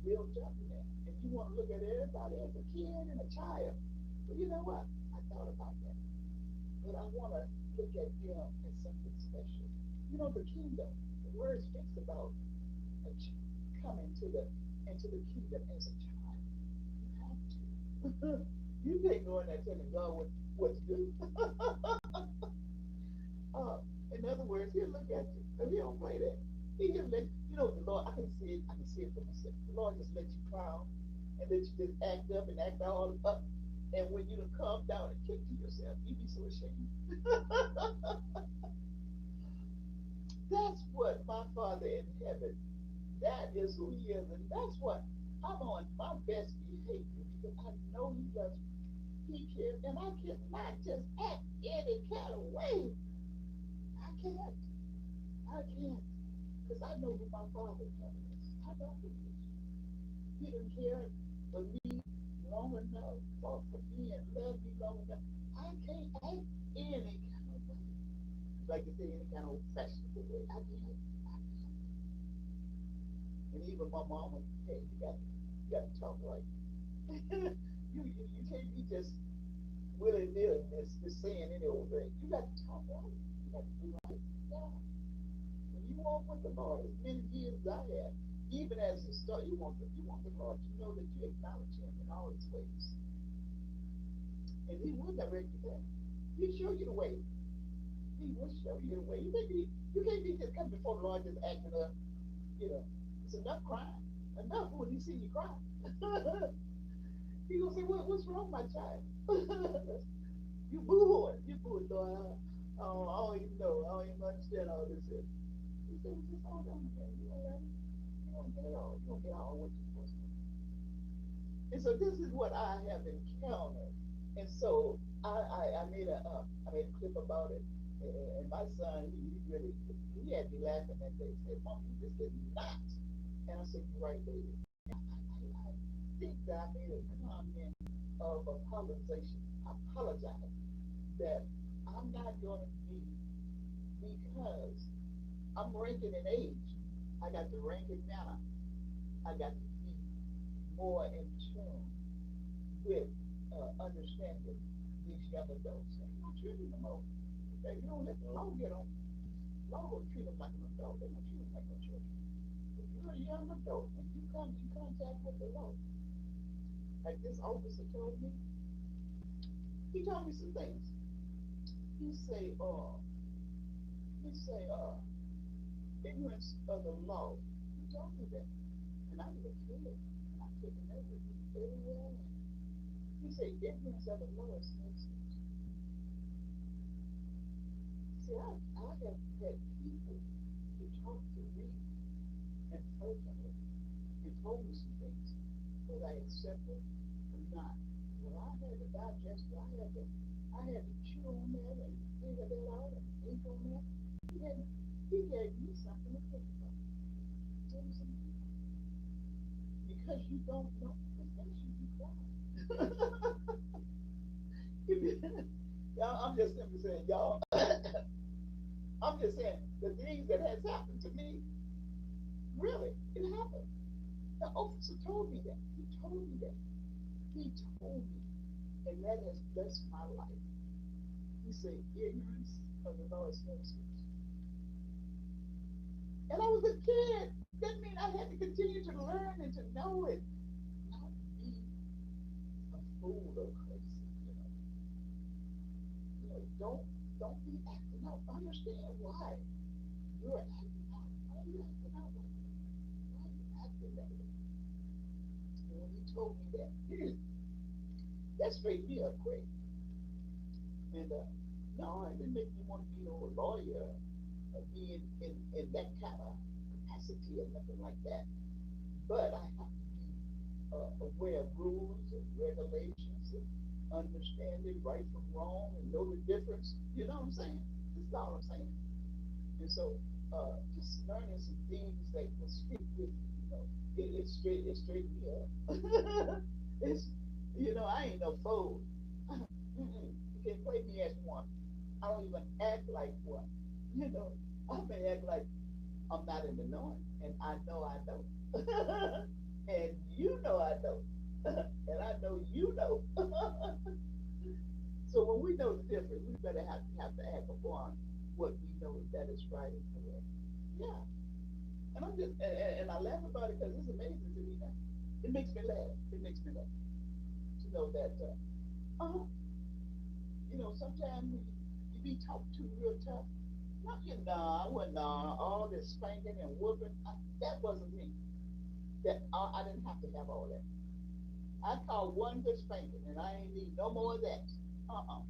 built up in that. And you want to look at everybody as a kid and a child. But you know what? I thought about that. But I want to look at them as something special. The kingdom. The word speaks about coming into the kingdom as a child. You have to. You can't go in there telling God what to do. uh, in other words, he'll look at you. But he don't play that. He just let the Lord. I can see it for myself. The Lord just let you clown and let you just act up and act all up. And when you done calm down and kick to yourself, you be so ashamed. That's what my Father in heaven. That is who He is, and that's what I'm on my best behavior because I know He does. He cares, and I cannot just act any kind of way. I can't. I can't. Because I know who my Father in heaven is. I know who He is. He didn't care for me long enough, fought for me and loved me long enough. I can't act any kind of way. Like you say, any kind of fashionable way. I can't. And even my mama, hey, you got to talk right. you can't be just willy nilly just saying any old thing. You got to talk right. You got to do right. Yeah. When you walk with the Lord as many years as I have, even as a start, you want the Lord to know that you acknowledge Him in all His ways, and He will direct you there. He'll show you the way. He will show you the way. You can't be just come before the Lord just acting up. It's enough crying. Enough when He see you cry. He gonna say, what's wrong, my child? You boo-hooing, you boo-hooing, Lord. I don't even know. I don't even understand all this here. He said, just hold on, man. You all right? You don't get it all. You don't get all what you're supposed to. And so this is what I have encountered. And so I made a clip about it. And my son, he really, he had me laughing that day. He said, Mom, you just did not. And I said, you're right, baby. I think that I made a comment of apologization. I apologize that I'm not going to be, because I'm ranking in age. I got the ranking now. I got to be more in tune with understanding these young adults. And you don't treat them no more. Okay, you don't let the law get on. Law will treat them like an adult. They don't treat them like no children. If you're a young adult and you come in contact with the law, like this officer told me, he told me some things. He say, he say, ignorance of the law. He told me that. And I was a kid. And I took it over everywhere. He said, ignorance of the law is innocence. See, I have had people who talk to me and personally and told me some things, whether I accepted or not. Well, I had to digest it. I had to chew on that and figure that out and think on that. He gave me something to think about. Tell me something. Because you don't know, because that should be quiet. Y'all, I'm just simply saying, y'all, I'm just saying, the things that has happened to me, really, it happened. The officer told me that. He told me that. He told me. And that has blessed my life. He said, ignorance of the law is innocence. And I was a kid. That means I had to continue to learn and to know it. Not be a fool or crazy, don't be acting out. Understand why you're acting out. Why are you acting out like that? Why are you acting that way? And when he told me that, that straightened me up quick. And no, it didn't make me want to be no lawyer or be in that kind of capacity or nothing like that. But I have to be aware of rules and regulations and understanding right from wrong and know the difference. You know what I'm saying? That's all I'm saying. And so just learning some things that will stick with you, it straightened me up. It's, I ain't no fool. You can play me as one. I don't even act like one. I may act like I'm not in the knowing, and I know. And you know I know. And I know you know. So when we know the difference, we better have to act upon what we know that is right and correct. Yeah. And I'm just and I laugh about it because it's amazing to me now. It makes me laugh. It makes me laugh to know that uh, sometimes you be talked to real tough. Not I wasn't all this spanking and whooping. That wasn't me. That I didn't have to have all that. I called one good spanking, and I ain't need no more of that. Uh-uh.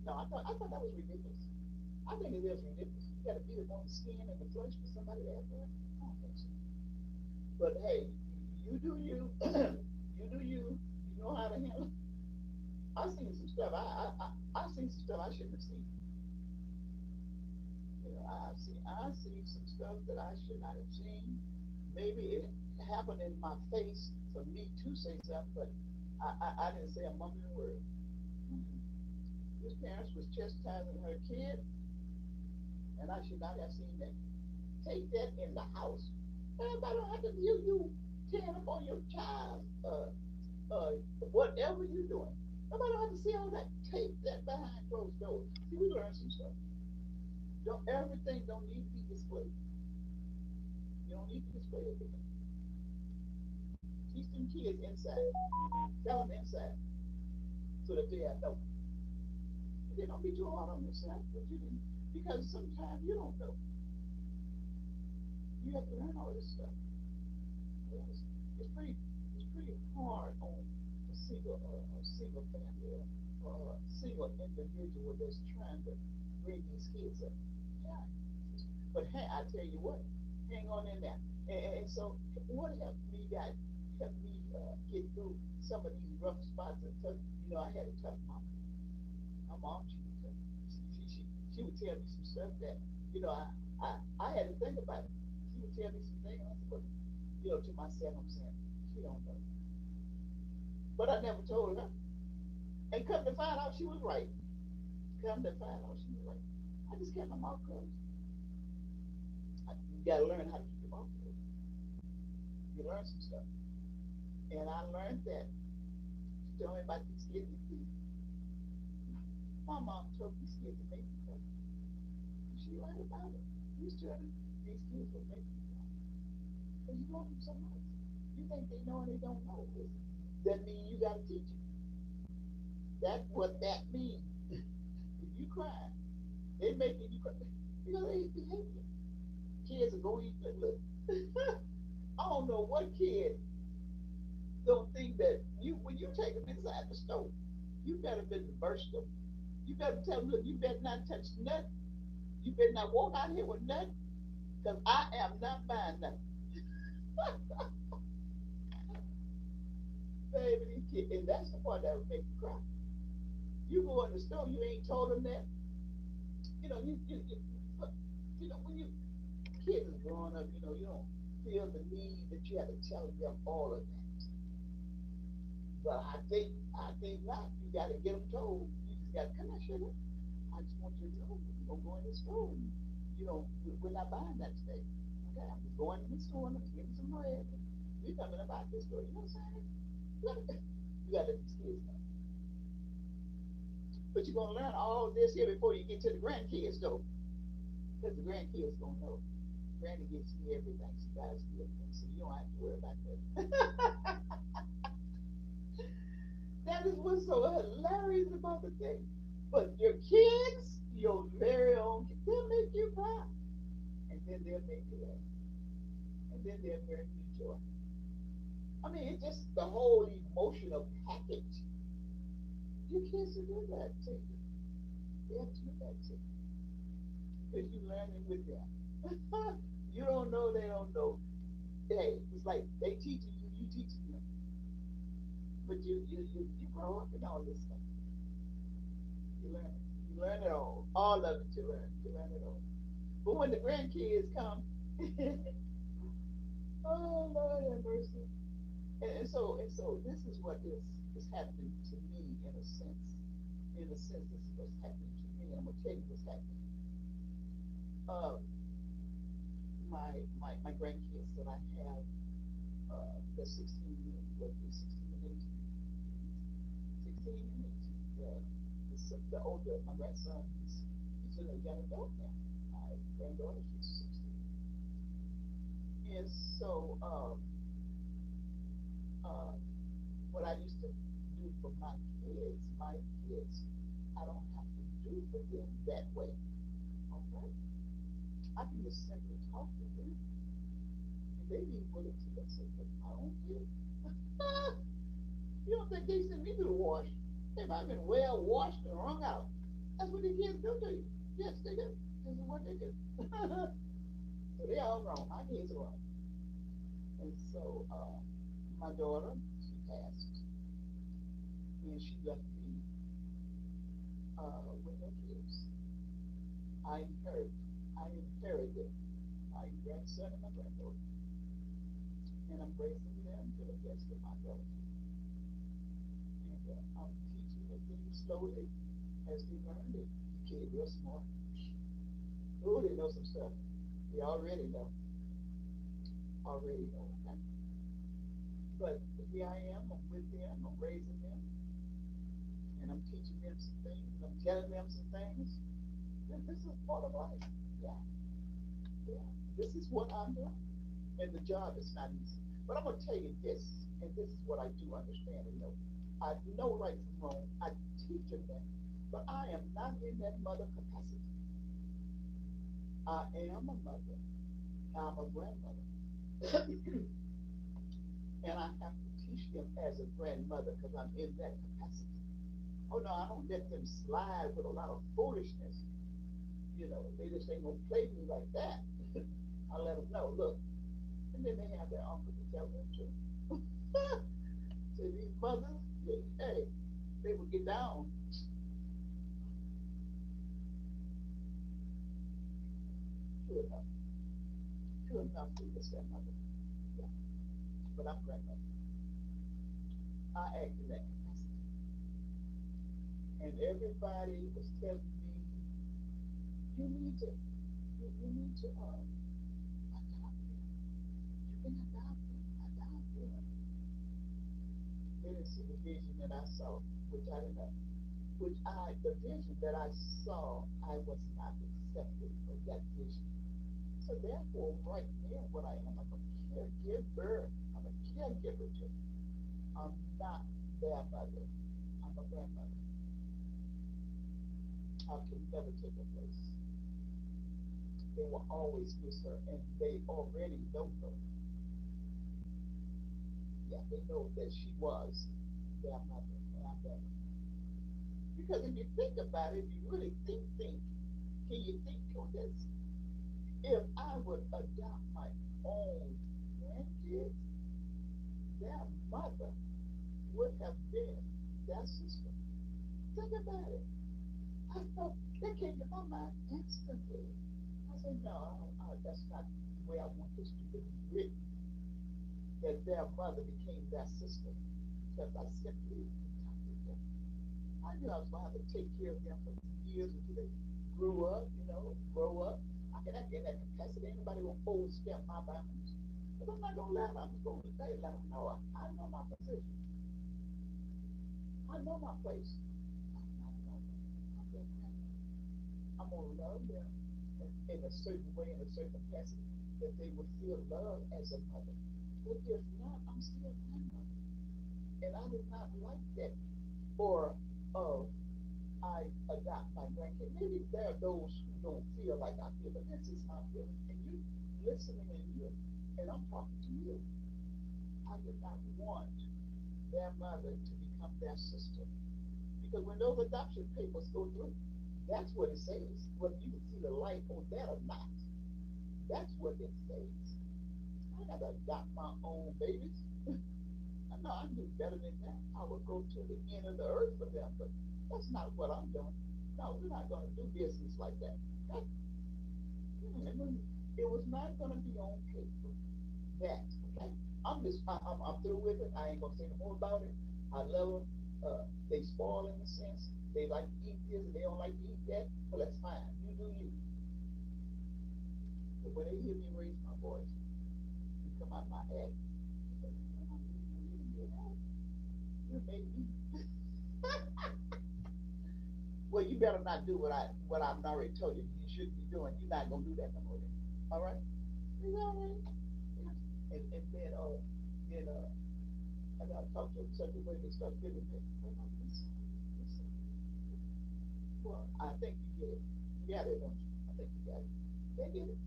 No, I thought that was ridiculous. I think it is ridiculous. You got to beat it on the skin and the flesh for somebody to ask for it. I don't think so. But hey, you do you. You do you. You know how to handle it. I've seen some stuff. I've seen some stuff I shouldn't have seen. I've seen some stuff that I should not have seen. Maybe it happened in my face for me to say something, but I didn't say a mumbling word. Mm-hmm. His parents was chastising her kid, and I should not have seen that. Take that in the house. Everybody don't have to view you tearing up on your child, whatever you're doing. Nobody don't have to see all that. Take that behind closed doors. See, we learn some stuff. Everything don't need to be displayed. You don't need to display everything. Teach them kids inside. Tell them inside so that they know. They don't be too hard on yourself, because sometimes you don't know. You have to learn all this stuff. It's pretty hard on single family or a single individual that's trying to bring these kids up. Yeah. But hey, I tell you what, hang on in there. And so, what helped me get through some of these rough spots and tough. You know, I had a tough mom. My mom, she was tough. She would tell me some stuff that you know I had to think about it. She would tell me some things. I said, well, to myself, I'm saying she don't know, but I never told her. And come to find out, she was right. Come to find out, she was right. I just kept my mouth closed. You got to learn how to keep your mouth closed. You learn some stuff. And I learned that. She told me about these kids. My mom told these kids to make me cry. She lied about it. These children, these kids will make you cry. Because you love them so much. You think they know and they don't know. That means you got to teach them. That's what that means. If you cry, they making you cry. Because they behavior. Kids will go eat. Look. I don't know what kid don't think that when you take them inside the stove, you better been to burst them. You better tell them, look, you better not touch nothing. You better not walk out here with nothing, because I am not buying nothing. Baby, these kids, and that's the part that would make you cry. You go in the store, you ain't told them that. You know, when you kids is growing up, you don't feel the need that you have to tell them all of that. But I think not. You got to get them told. You just got to come on, sugar. I just want you to know we're gonna go in the store. And, we're not buying that today. Okay, I'm just going in the store and I'm getting some bread. We're coming about this store. You know what I'm saying? You got to let these kids know. But you're gonna learn all this here before you get to the grandkids, though, because the grandkids gonna know. Granny gets me everything. She buys me everything, so you don't have to worry about that. That is what's so hilarious about the thing. But your kids, your very own kids, they'll make you cry. And then they'll make you laugh. And then they'll bring you joy. I mean, it's just the whole emotional package. Your kids will do that to you. They'll do that to you. Because you learn it with them. You don't know, they don't know. Hey, it's like they teaching you, you teaching them. But you grow up in all this stuff. You learn it. You learn it all of it. You learn it all. But when the grandkids come, oh Lord have mercy. And so this is what is happening to me in a sense. In a sense, this is what's happening to me. I'm gonna tell you what's happening. Um, my grandkids that I have, the 16 years, what is 16 and 18, 16 and 18. The older, my grandson, he's a young adult now. My granddaughter, she's 16. And so, uh, what I used to do for my kids, I don't have to do for them that way. Okay? I can just simply talk to them. And they be willing to listen, but I don't care. You don't think they send me to the wash? If I've been well washed and wrung out. That's what the kids do to you. Yes, they do. This is what they do. So they all wrong. My kids are wrong. And so my daughter, she passed. And she left me with her kids. I inherited my grandson and my granddaughter. And I'm raising them to the best of my ability. And I'm teaching them things slowly as they learn it. The kid real smart. Oh, they know some stuff. They already know. Okay? But here I am, I'm with them, I'm raising them, and I'm teaching them some things, and I'm telling them some things. And this is part of life. Yeah. Yeah. This is what I'm doing. And the job is not easy. But I'm going to tell you this, and this is what I do understand and know. I know right from wrong. I teach them that. But I am not in that mother capacity. I am a mother. I'm a grandmother. And I have to teach them as a grandmother because I'm in that capacity. Oh no, I don't let them slide with a lot of foolishness. They just ain't gonna play me like that. I let them know, look, and then they have their uncle to tell them too. So these mothers, hey, they would get down. True enough. True enough to your stepmother. Yeah. But I'm grandmother. I act in that capacity. And everybody was telling me, you need to, you need to adopt him. You can adopt him. They didn't see the vision that I saw, which I didn't know. The vision that I saw, I was not accepted for that vision. So therefore, right now, what I am, I'm a caregiver. I'm a caregiver to. I'm not their mother. I'm a grandmother. I can never take her place. They will always miss her, and they already know her. Yeah, they know that she was their mother, and I'm their mother. Because if you think about it, if you really think, can you think on this? If I would adopt my own grandkids, their mother would have been their sister. Think about it. I thought that came to my mind instantly. I said, no, that's not the way I want this to be written. That their mother became their sister because I simply adopted them. I knew I was going to have to take care of them for years until they grew up, grow up. I can act in that capacity. Anybody will overstep my bounds. But I'm not going to let them. I'm just going to let them know I know my position. I know my place. I'm not going to. I'm their grandmother. I'm going to love them in a certain way, in a certain capacity, that they will feel love as a mother. But if not, I'm still a grandmother. And I did not like that. Or, I adopt my grandkids. Maybe there are those who don't feel like I feel, but this is my feeling. And you listening and I'm talking to you. I did not want their mother to become their sister. Because when those adoption papers go through, that's what it says. Whether you can see the light on that or not, that's what it says. I gotta adopt my own babies. I know I do better than that. I would go to the end of the earth for them, but that's not what I'm doing. No, we're not gonna do business like that. That it was not gonna be on paper. That okay. I'm through with it. I ain't gonna say no more about it. I love them. They spoil in a sense. They like to eat this and they don't like to eat that. Well, that's fine. You do you. But when they hear me raise my voice and come out my act, you made me. Well, you better not do what I've already told you you should be doing. You're not gonna do that no more. Then. All right? You know what I mean? And then I gotta talk to them such a way they start giving me. Well, I think you get it. You got it, don't you? I think you got it. They get it.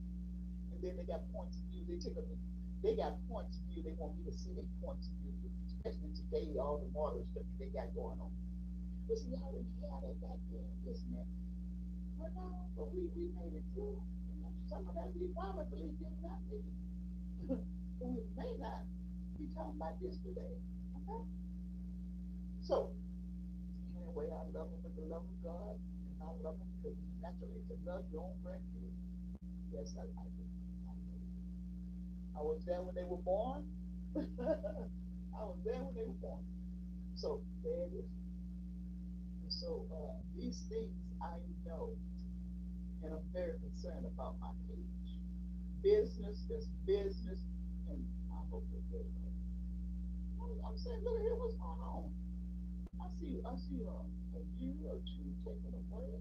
And then they got points of view. They tickle me. They got points of view. They want me to see their points of view, especially today, all the modern stuff that they got going on. But see, how they had it back then, this and that. But no, but we made it through. Some of that we probably believe did not make it. But we may not be talking about this today. Okay? So, anyway, I love them with the love of God, and I love them because naturally to love your own grandkids. Yes, I do. I was there when they were born. I was there when they were born. So there it is. And so these things I know, and I'm very concerned about my age. Business is business, and I hope it's good. I'm saying, look here, what's going on? I see a year or two taking away,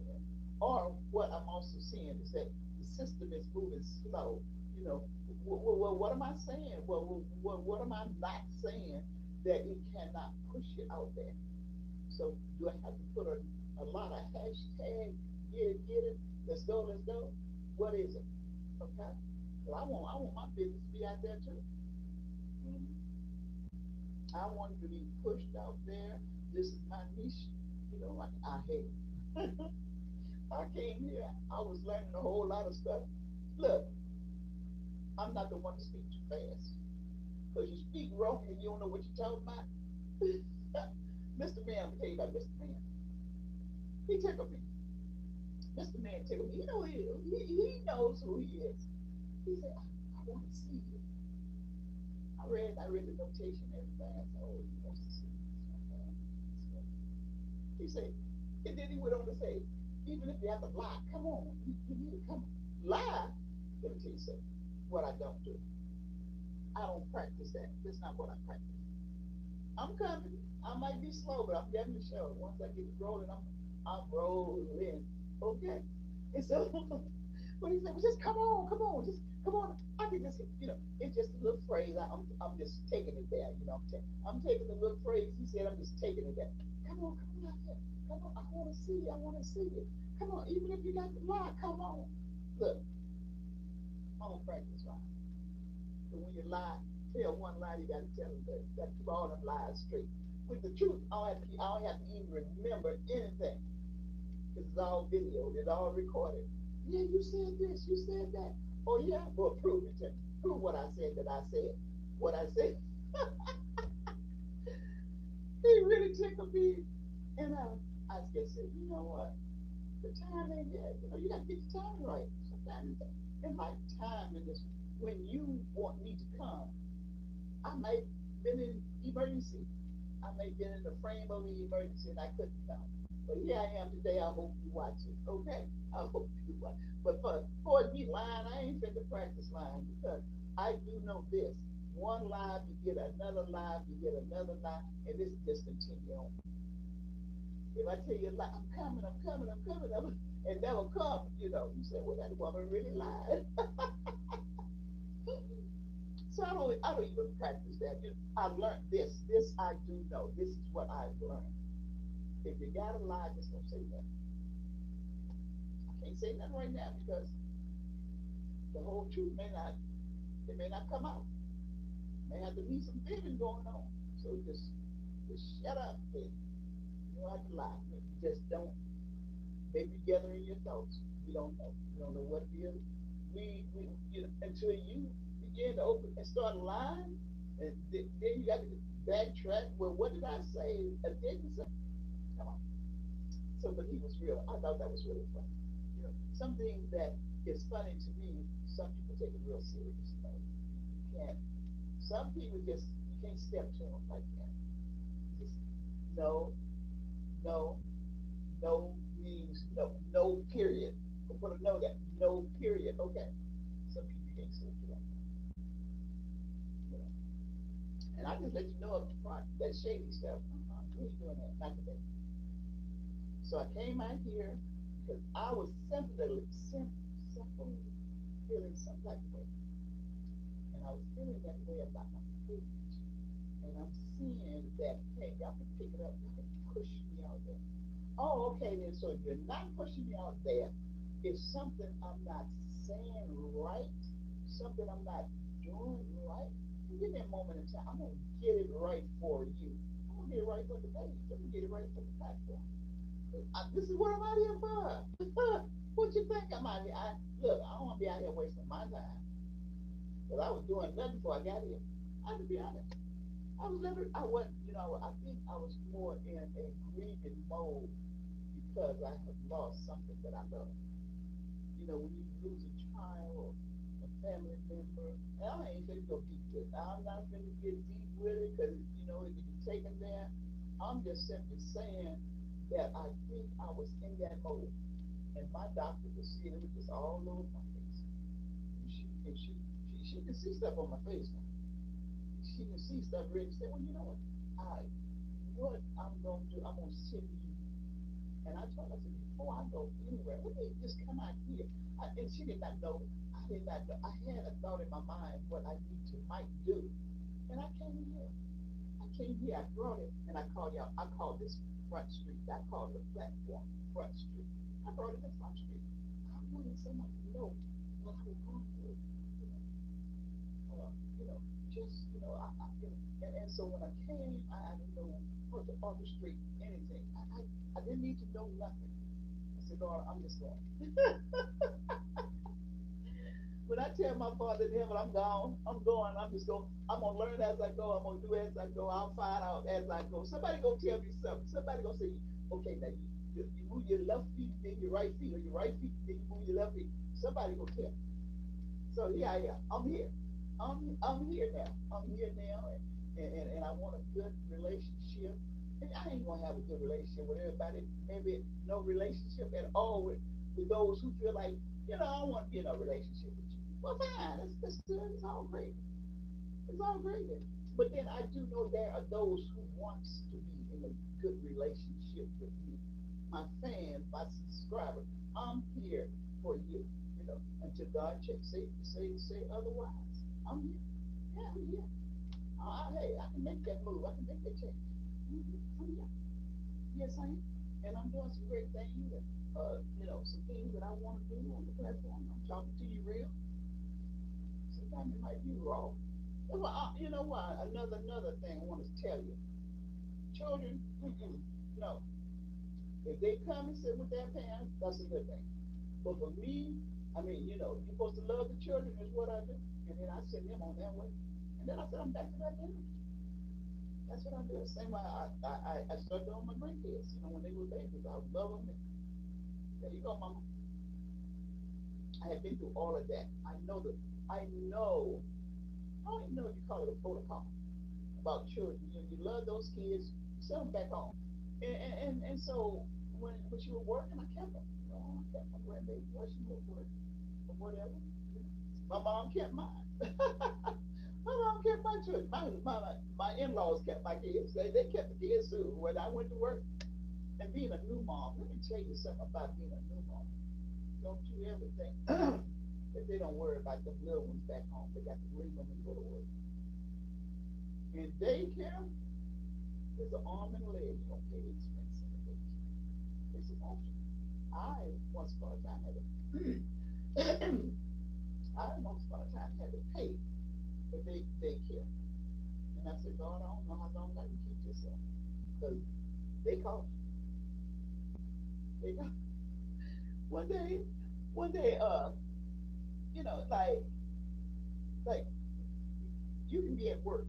or what I'm also seeing is that the system is moving slow. You know, what am I saying? What am I not saying that it cannot push it out there? So do I have to put a lot of hashtag, get it, let's go, let's go? What is it? Okay. Well, I want my business to be out there too. Mm-hmm. I wanted to be pushed out there. This is my niche. Like I hate it. I came here. I was learning a whole lot of stuff. Look, I'm not the one to speak too fast. Because you speak wrong and you don't know what you're talking about. Mr. Man, I'm tell you about Mr. Man. He tickled me. Mr. Man tickled me. You know he knows who he is. He said, I want to see you. I read the notation and everything. I said, oh, he wants to see me. So, he said, and then he went on to say, even if you have to lie, come on, you need to come lie. Let me tell you something. What I don't do, I don't practice that. That's not what I practice. I'm coming. I might be slow, but I'm getting the show. Once I get it rolling, I'm rolling. Okay. And so, but he said, well, just come on, just come on. I can just, it's just a little phrase. I'm just taking it there. I'm taking the little phrase he said. I'm just taking it there. Come on out here. Come on. I want to see you. I want to see you. Come on. Even if you got to lie, come on. Look, I don't practice lying. But when you lie, tell one lie, you got to tell them that. You got to keep all them lies straight. With the truth, I don't have to even remember anything. It's all video. It's all recorded. Yeah, you said this. You said that. Oh, yeah? Well, prove it to me. Prove what I said that I said. What I said. He really tickled me. And I just said, you know what? The time ain't yet. You got to get the time right. Sometimes in my time in this, when you want me to come, I might have been in emergency. I may have been in the frame of an emergency and I couldn't come. But here I am today. I hope you watch it. Okay? I hope you watch. But for me lying, I ain't fit to practice lying because I do know this. One lie, you get another lie, you get another lie, and this just continue on. If I tell you a lie, I'm coming, and never come, you say, well, that woman really lied. So I don't even practice that. I've learned this. This I do know. This is what I've learned. If you gotta lie, just don't say that. I can't say nothing right now because the whole truth may not come out. May have to be some feeling going on. So just shut up and you don't have to lie. Just don't. Maybe gathering your thoughts. You don't know. You don't know what it is. Until you begin to open and start lying, and then you got to backtrack. Well, what did I say? I didn't say. Come on. So, but he was real. I thought that was really funny. Something that is funny to me. Some people take it real serious. You can't. Some people just you can't step to them like that. Just no, no, no means no, no period. We'll put a no there. No period. Okay. Some people can't step to like that. You know. And I just let you know up front that shady stuff. We ain't doing that. Not today. So I came out here because I was simply feeling some type of way. And I was feeling that way about my age. And I'm seeing that, hey, y'all can pick it up, y'all can push me out there. Oh, okay then. So if you're not pushing me out there, if something I'm not saying right, something I'm not doing right, give me a moment in time. I'm gonna get it right for you. I'm gonna get it right for the page. I'm gonna get it right for the platform. This is what I'm out here for. What you think I'm out here? Look, I don't want to be out here wasting my time. But I was doing nothing before I got here. I have to be honest. I wasn't, I think I was more in a grieving mode because I had lost something that I love. When you lose a child or a family member, and I ain't gonna go deep with it. I'm not gonna get deep with it because, it can be taken there. I'm just simply saying that I think I was in that mode. And my doctor was seeing it was just all over my face. And she can see stuff on my face now. She can see stuff really say, well, you know what I'm gonna do, I'm gonna send you. And I told her, I said, before I go anywhere, let me just come out here. And she did not know. I did not know. I had a thought in my mind what I might do. And I came here. I brought it, and I called y'all. I called this Front Street. I called the platform Front Street. I brought it to Front Street. I wanted someone to know what I was going through. You know, just I And so when I came, I didn't know how to orchestrate anything. I didn't need to know nothing. I said, Lord, I'm just going. When I tell my Father in heaven, I'm gone, I'm going, I'm just going, I'm gonna learn as I go, I'm gonna do as I go, I'll find out as I go. Somebody gonna tell me something. Somebody gonna say, okay, now you move your left feet, then your right feet, or your right feet, then you move your left feet. Somebody gonna tell me. So here I am. I'm here. I'm here now. I'm here now, and I want a good relationship. And I ain't gonna have a good relationship with everybody. Maybe no relationship at all with those who feel like, I don't want to be in a relationship with you. Well, fine. That's good. It's all great. It's all great. But then I do know there are those who wants to be in a good relationship with me. My fans, my subscribers, I'm here for you. Until God say otherwise. I'm here. Yeah, I'm here. Hey, I can make that move. I can make that change. I'm here. Yes, I am. And I'm doing some great things. And, some things that I want to do on the platform. I'm talking to you real. Sometimes it might be raw. Well, you know what? Another thing I want to tell you. Children, no. If they come and sit with their parents, that's a good thing. But for me, I mean, you're supposed to love the children is what I do. And then I send them on their way. And then I send them back to that dinner. That's what I do. Same way I started doing my grandkids, when they were babies. I love them. There you go, mama. I have been through all of that. I know, I don't even know if you call it a protocol about children. You love those kids, send them back home. And so when she was working, I kept them. I kept my grandbaby while she was working or whatever. My mom kept mine. My mom kept my children. My in-laws kept my kids. They kept the kids too when I went to work. And being a new mom, let me tell you something about being a new mom. Don't you ever think that they don't worry about the little ones back home. They got to bring them and go to work. And daycare is an arm and a leg. You don't pay expense in the daycare. It's an option. I once upon a time had to I once upon a time had to pay for daycare. And I said, God, I don't know how long I can keep this up. Because they cost. They cost. One day, one day, like you can be at work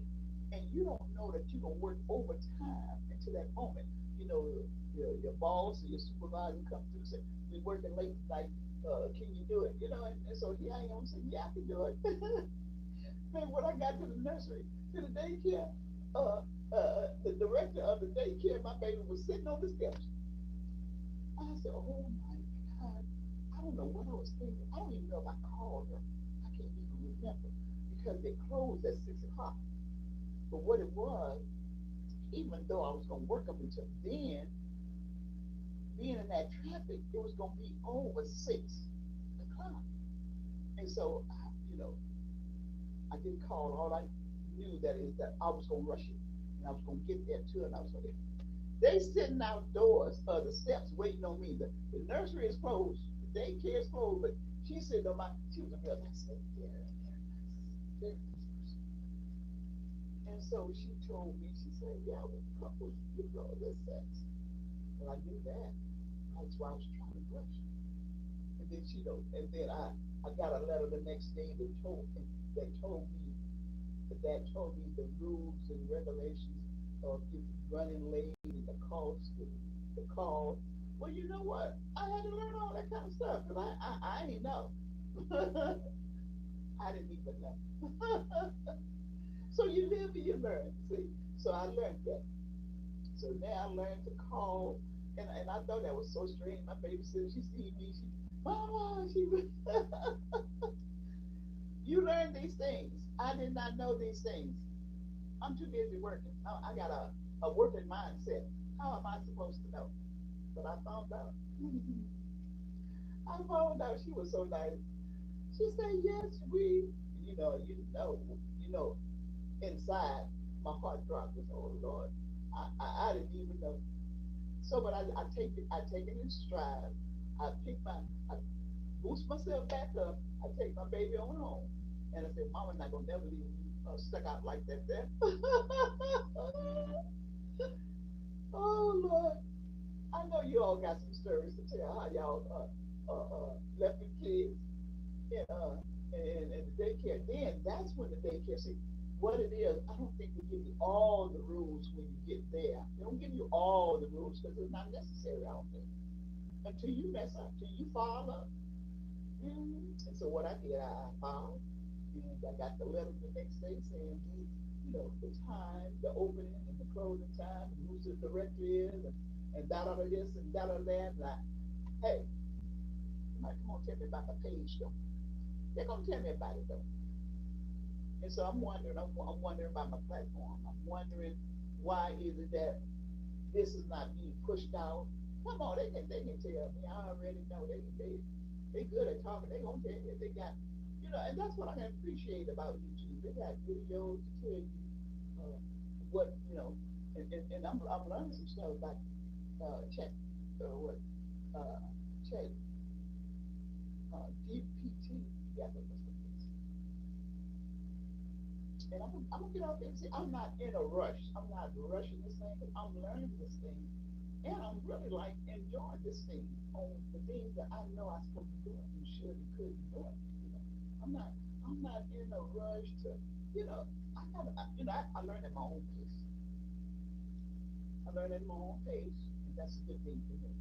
and you don't know that you're gonna work overtime until that moment. Your boss or your supervisor comes through and say, we're working late tonight, can you do it? And so here I am saying, yeah, I can do it. Man, when I got to the nursery, to the daycare, the director of the daycare, my baby was sitting on the steps. I said, oh my God, I don't know what I was thinking. I don't even know if I called her. I can't even remember because they closed at 6 o'clock. But what it was, even though I was going to work up until then, being in that traffic, it was going to be over 6 o'clock. And so, I didn't call. All I knew that is that I was going to rush it. And I was going to get there too. And I was going to, they sitting outdoors, the steps waiting on me. The nursery is closed. The daycare is closed. But she said, no, she was a real nice lady. Very nice person. And so she told me, she said, yeah, well, couples, there's sex. Well, I knew that. That's why I was trying to rush. And then and then I got a letter the next day that told me the rules and regulations of if you running late and the cost, the call. Well, you know what? I had to learn all that kind of stuff because I ain't know. I didn't even know. So you live and you learn. See, so I learned that. So now I learned to call, and I thought that was so strange. My babysitter, she see me, Mama, you learn these things. I did not know these things. I'm too busy working. I got a working mindset. How am I supposed to know? But I found out. I found out she was so nice. She said, yes, you know, inside my heart dropped. Oh Lord, I didn't even know. So, but I take it in stride. I boost myself back up. I take my baby on home, and I said, Mama's not gonna never leave me. stuck out like that there. Oh Lord, I know you all got some stories to tell how y'all left the kids in in the daycare. Then that's when the daycare see what it is. I don't think they give you all the rules when you get there. They don't give you all the rules because it's not necessary. I don't think until you mess up, until you fall up. And so what I did, I filed, and I got the letter the next day saying, the time, the opening and the closing time, and who the director is, and da da da this and da da that. And hey, you might come on tell me about the page though. They're gonna tell me about it though. And so I'm wondering, I'm wondering about my platform. I'm wondering why is it that this is not being pushed out. Come on, they can tell me. I already know they good at talking. They gonna tell you they got and that's what I can appreciate about YouTube. They got videos to tell you what and I'm learning some stuff about chat what chat GPT. Yeah, I think that's what it is. And I'm gonna get out there and see. I'm not in a rush. I'm not rushing this thing. I'm learning this thing. And I'm really like enjoying this thing on the things that I know I'm supposed to do and should and could be doing. I'm not in a rush to, I gotta, I learn at my own pace. I learn at my own pace, and that's a good thing for me.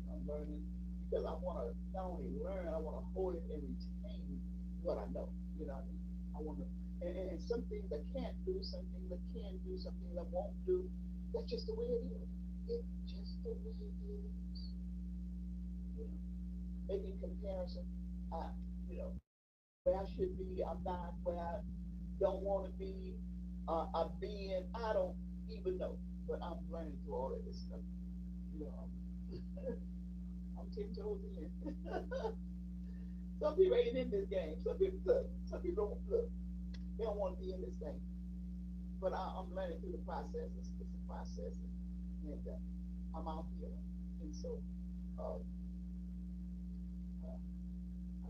I'm learning because I want to not only learn, I want to hold it and retain what I know. You know what I mean? I want to, and some things I can't do, some things I can do, some things I won't do. That's just the way it is. It's just the way it is. You know, making comparison, where I should be, I'm not, where I don't want to be, I'm being, I don't even know. But I'm learning through all of this stuff. You know, I'm 10 toes in. Some people ain't in this game. Some people look. Some people don't look. They don't want to be in this thing. But I'm learning through the process. It's a process, and I'm out here. And so, uh,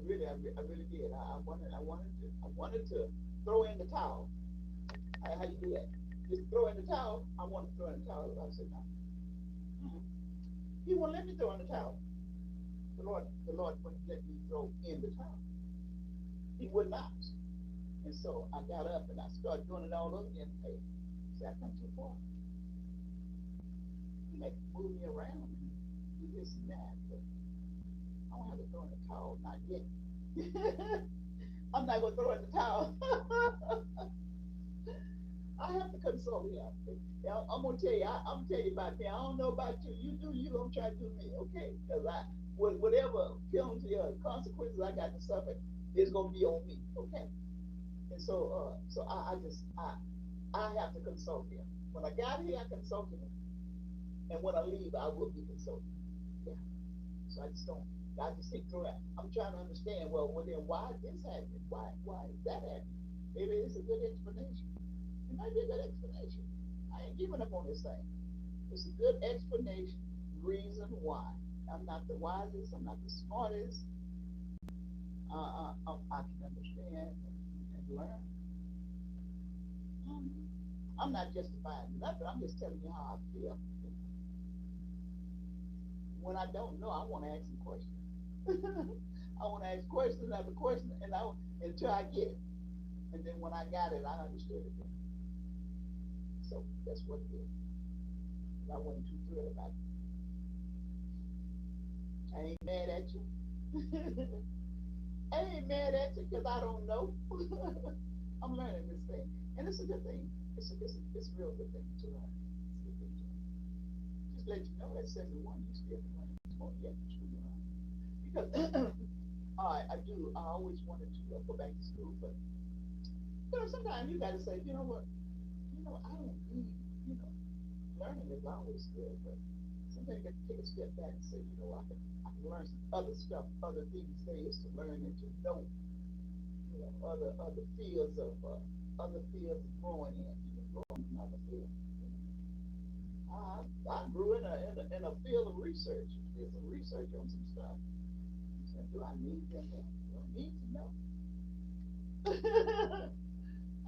I really did. I wanted to throw in the towel. How you do that? Just throw in the towel. I want to throw in the towel. I said no. Mm-hmm. He won't let me throw in the towel. The Lord wouldn't let me throw in the towel. He would not. And so I got up and I started doing it all over again. Hey, see, I come too far. You may move me around and do this and that, but I don't have to throw in the towel, not yet. I'm not gonna throw in the towel. I have to consult him. I'm gonna tell you. I'm gonna tell you about me. I don't know about you. You do you. I'm trying to do me, okay? Because whatever penalty or consequences I got to suffer is gonna be on me, okay? And so I have to consult him. When I got here, I consulted him, and when I leave, I will be consulted. Yeah. So I just think through that. I'm trying to understand. Well, then why this happened? Why is that happening? Maybe it's a good explanation. It might be a good explanation. I ain't giving up on this thing. It's a good explanation, reason why. I'm not the wisest. I'm not the smartest. I can understand and learn. I'm not justifying nothing. I'm just telling you how I feel. When I don't know, I want to ask some questions. I want to ask questions after question, until I get it. And then when I got it, I understood it. So that's what it is. I wasn't too thrilled about it. I ain't mad at you. I ain't mad at you because I don't know. I'm learning this thing, and it's a good thing. It's a real good thing to learn. It's a good thing to learn. Just let you know that 71, you still learning. Oh, yeah, true learn. Because I always wanted to go back to school, but sometimes you got to say, you know what, I don't need, learning is always good, but sometimes you got to take a step back and say, I can learn some other stuff, other things there is to learn and to know, other fields of growing growing in other fields. I grew in a field of research. Did some research on some stuff. I said, do I need to know? Do I need to know?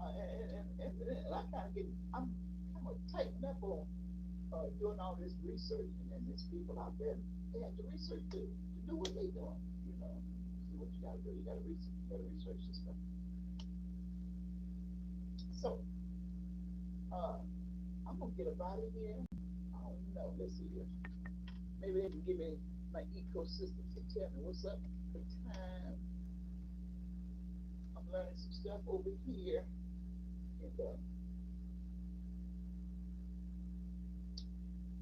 And I kind of get, I'm kind of tightening up on doing all this research, and there's people out there, they have to research to do what they doing, you know. See what you gotta do, you gotta research this stuff. So, uh, I'm gonna get up out of here. I don't know, let's see here. Maybe they can give me my ecosystem to tell me what's up for time. I'm learning some stuff over here, and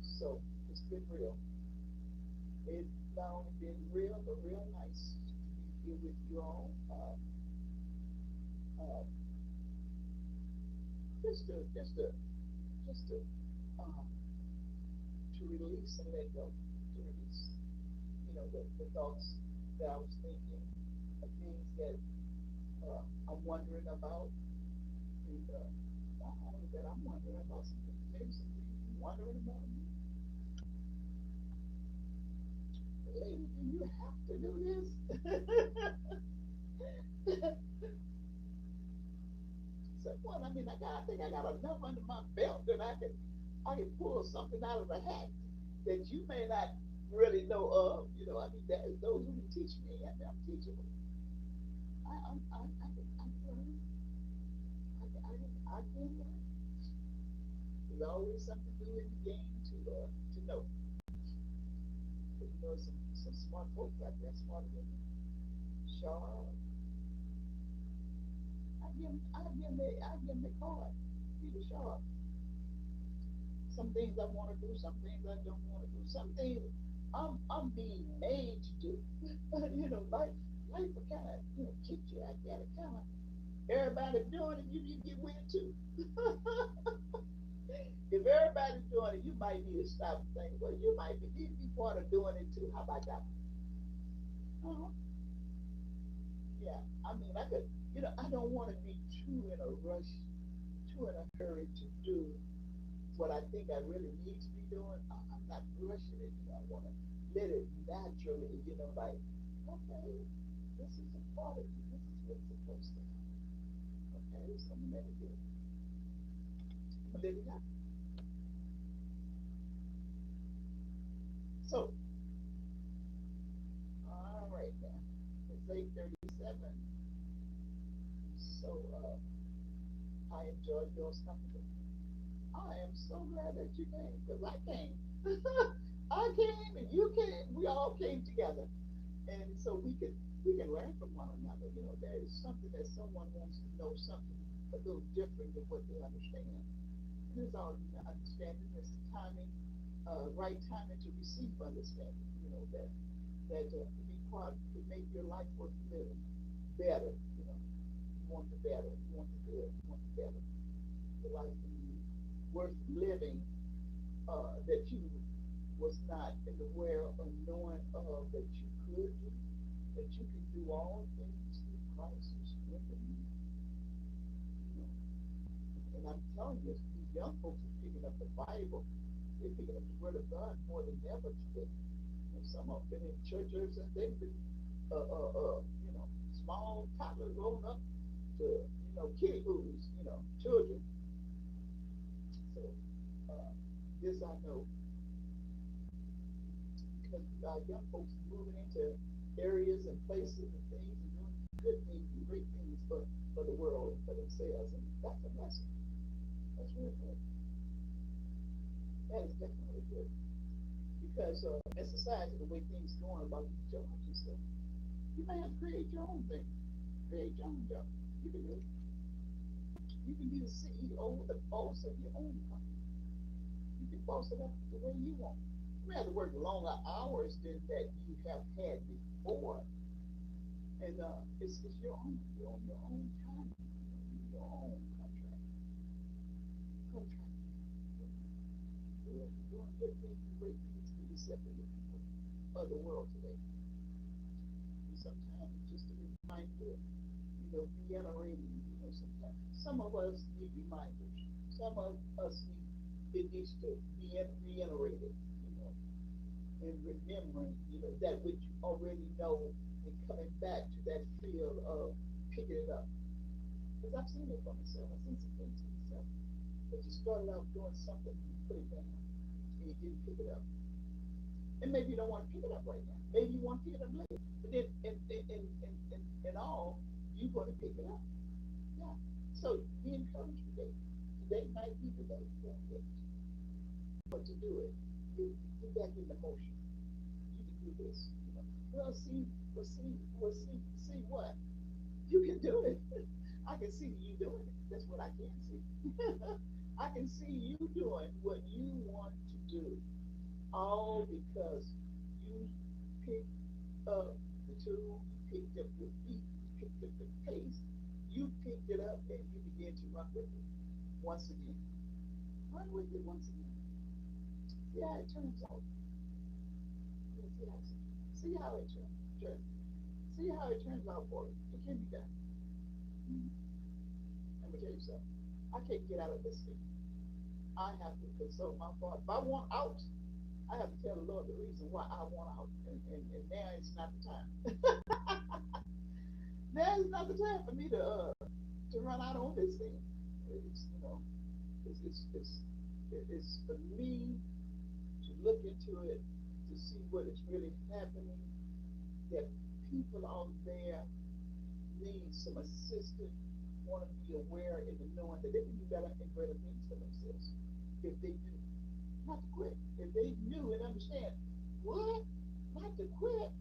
so it's been real. It's not only been real, but real nice to be here with you all. Uh, just to, um, to release and let go, to release, you know, the thoughts that I was thinking, the things that I'm wondering about, and not only that I'm wondering about some things, maybe some things you're wondering about me. Lady, do you have to do this? So, well, I mean, I think I got enough under my belt that I can pull something out of the hat that you may not really know of. You know, I mean, that is those who teach me. I mean, I'm teachable. I can learn. I can learn. There's always something new in the game to know. But you know, some smart folks out there, smarter than me. Sure. I give them the card. People show up. Some things I want to do, some things I don't want to do. Some things I'm being made to do. You know, life will kind of kick you out there. Kind of everybody doing it, you get with it too. If everybody's doing it, you might need to stop and think. Well, you might need to be part of doing it too. How about that? Uh-huh. Yeah, I mean, I could, I don't want to be too in a rush, too in a hurry to do what I think I really need to be doing. I'm not rushing it. I want to let it naturally, like, okay, this is a part of you. This is what's supposed to happen. Okay, so I'm going to let it do. I'm going to let it happen. So, all right now, it's 8:37. So, I enjoyed yours company. I am so glad that you came because I came. I came and you came. We all came together, and so we can learn from one another. There is something that someone wants to know, something a little different than what they understand. And it's all understanding. It's the timing, right timing to receive understanding. To be part to make your life worth living better. You want the better. You want the good. You want the better. Your life to be worth living that you was not aware or knowing of that you could do, that you can do all things through Christ who strengthens you. You know. And I'm telling you, these young folks are picking up the Bible. They're picking up the Word of God more than ever today. And some of them been in churches and they've been, small toddlers grown up to, kiddie boos, children. So this I know because young folks are moving into areas and places and things and doing good things and great things for the world and for themselves. And that's a blessing. That's really good. That is definitely good. Because in society, the way things are going about these jobs and stuff, you may have to create your own thing. Create your own job. You can do it. You can be the CEO, the boss of your own company. You can boss it up the way you want. You may have to work longer hours than that you have had before. And it's your own. You're on your own time. Your own contract. Contract. You're doing good things and great things for yourself and the people of the world today. And sometimes it's just a reminder, reiterating, sometimes. Some of us need reminders. Some of us it needs to be reiterated, and remembering, that which you already know and coming back to that field of picking it up. Because I've seen it for myself. I've seen some things for myself. But you started out doing something, you put it down, and you didn't pick it up. And maybe you don't want to pick it up right now. Maybe you want to pick it up later. But then, in all, you're going to pick it up. Yeah. So be encouraged today. Today might be the day for it. But to do it, you get back in the motion. You can do this. You know. See what you can do it. I can see you doing it. That's what I can see. I can see you doing what you want to do, all because you picked up the tool, you picked up your feet, you picked up the pace, you picked it up, and you began to run with it once again. Run with it once again. See how it turns out. See how it turns. See how it turns out for you. It can be done. Mm-hmm. Let me tell you something. I can't get out of this thing. I have to consult my Father. If I want out, I have to tell the Lord the reason why I want out. And now it's not the time. Now is not the time for me to run out on this thing. It's you know, it's for me to look into it to see what is really happening. That people out there need some assistance, want to be aware and to knowing that they can do better and greater things for themselves if they do. Not to quit. If they knew and understand, what? Not to quit?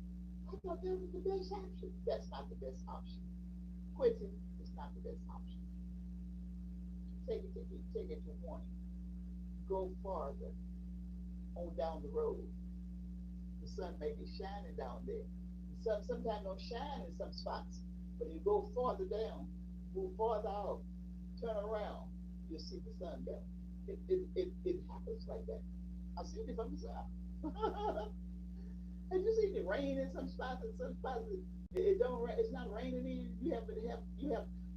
I thought that was the best option. That's not the best option. Quitting is not the best option. Take it to warning. Go farther on down the road. The sun may be shining down there. The sun sometimes don't shine in some spots, but you go farther down, move farther out, turn around, you'll see the sun better. It happens like that. I've seen it for myself. Have you seen it rain in some spots and some spots it don't rain, it's not raining in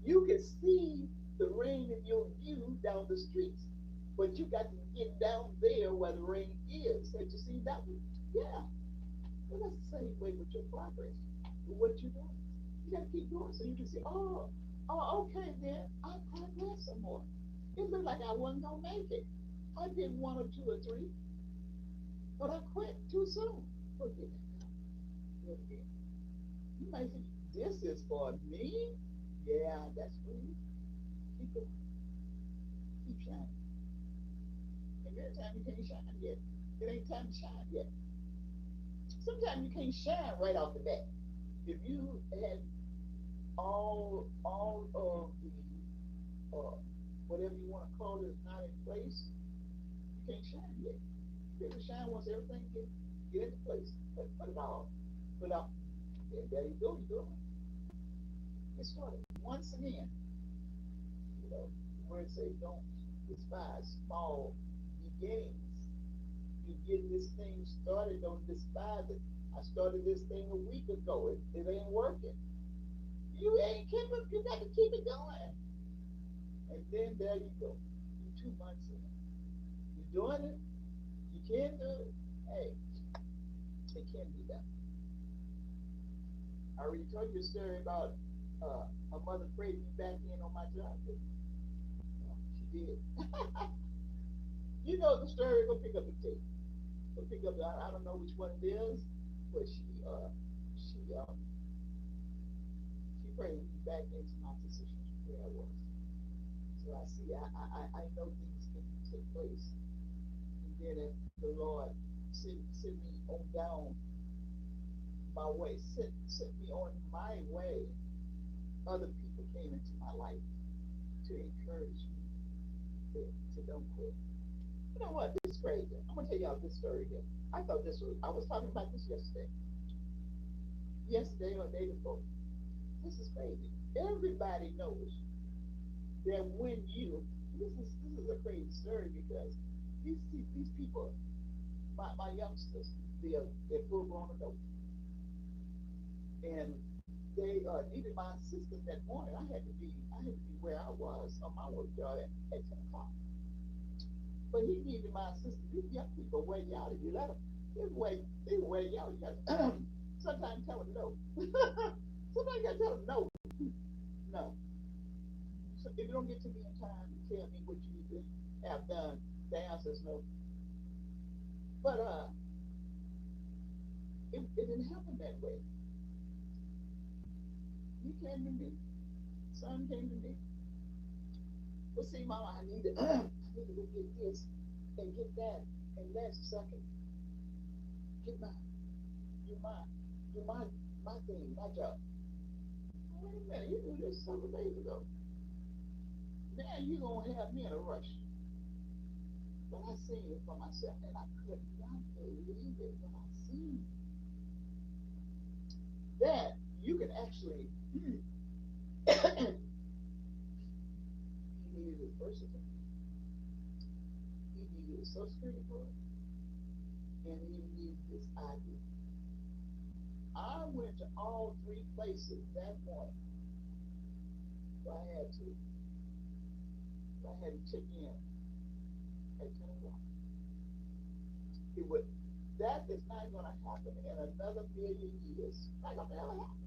you can see the rain in your view down the streets. But you got to get down there where the rain is. Have you seen that one? Yeah. Well, that's the same way with your progress, with what you're doing. You got to keep going so you can see, okay, then I progress some more. It looked like I wasn't going to make it. I did one or two or three, but I quit too soon. Forget it. Do it again. You might think, this is for me? Yeah, that's for you. Keep going. Keep shining. And every time you can't shine yet, it ain't time to shine yet. Sometimes you can't shine right off the bat. If you had all of the whatever you want to call it is not in place, you can't shine yet. You can shine once everything get into place. Put it all. Put it out. And there you go, you go. Get started. Once again, you know, the word says don't despise small beginnings. You get this thing started, don't despise it. I started this thing a week ago. It ain't working. You ain't keep it, you got to keep it going. And then there you go. You 2 months in. You're doing it. You can do it. Hey, it can be done. I already told you a story about my mother prayed me back in on my job. She did. You know the story. Go pick up the tape. Go pick up. I don't know which one it is, but she prayed me back into my position where I was. So I see. I know things can take place, and then if the Lord sent me on down my way, sent me on my way. Other people came into my life to encourage me to don't quit. You know what? This is crazy. I'm gonna tell y'all this story here. I was talking about this yesterday or the day before. This is crazy. Everybody knows that when this is a crazy story because these people, my youngsters, they're full grown adults, and they needed my assistance that morning. I had to be where I was on my work yard at 10 o'clock. But he needed my assistance. These young people wear you out if you let them. They wear you out. You got sometimes tell them no. Sometimes you got to tell them no. No. So if you don't get to me in time to tell me what you need to have done, the answer is no. But it didn't happen that way. He came to me. Son came to me. Well, see, Mama, I need to, I need to go get this and get that. And last second, get my, you my, you my thing, my job. Wait a minute, you knew this several days ago. Now you gonna have me in a rush. But I seen it for myself, and I could not believe it when I seen that you can actually. He needed his birth certificate. He needed his social security card, and he needed his ID. I went to all three places that morning. So I had to. I had to check in at 10 o'clock. It would. That is not going to happen in another million years. Not going to ever happen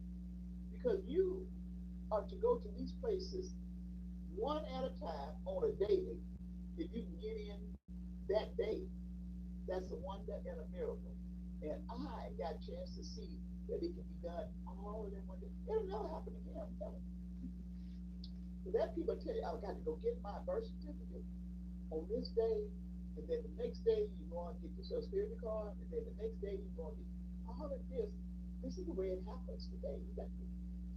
because you are to go to these places one at a time on a daily. If you can get in that day, that's a wonder and a miracle. And I got a chance to see that it can be done all in one day. It'll never happen again, I'm telling you. So that people tell you, I've got to go get my birth certificate on this day, and then the next day you go and get your social security card, and then the next day you go and get all of this. This is the way it happens today. You got to,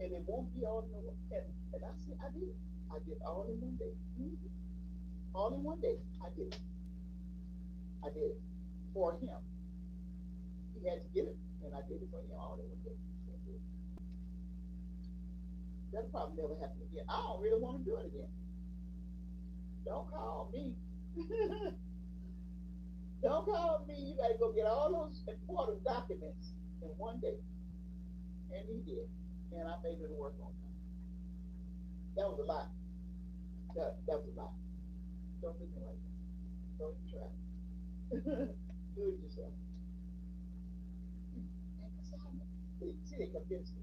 and it won't be all in one. And I see, I did it. I did all in one day. Mm-hmm. All in one day. I did it. I did it for him. He had to get it, and I did it for him all in one day. That'll probably never happen again. I don't really want to do it again. Don't call me. Don't call me. You gotta go get all those important documents in one day. And he did. And I made it work on time. That was a lot. That was a lot. Don't do me like that. Don't even try. Do it yourself. See, they convinced me.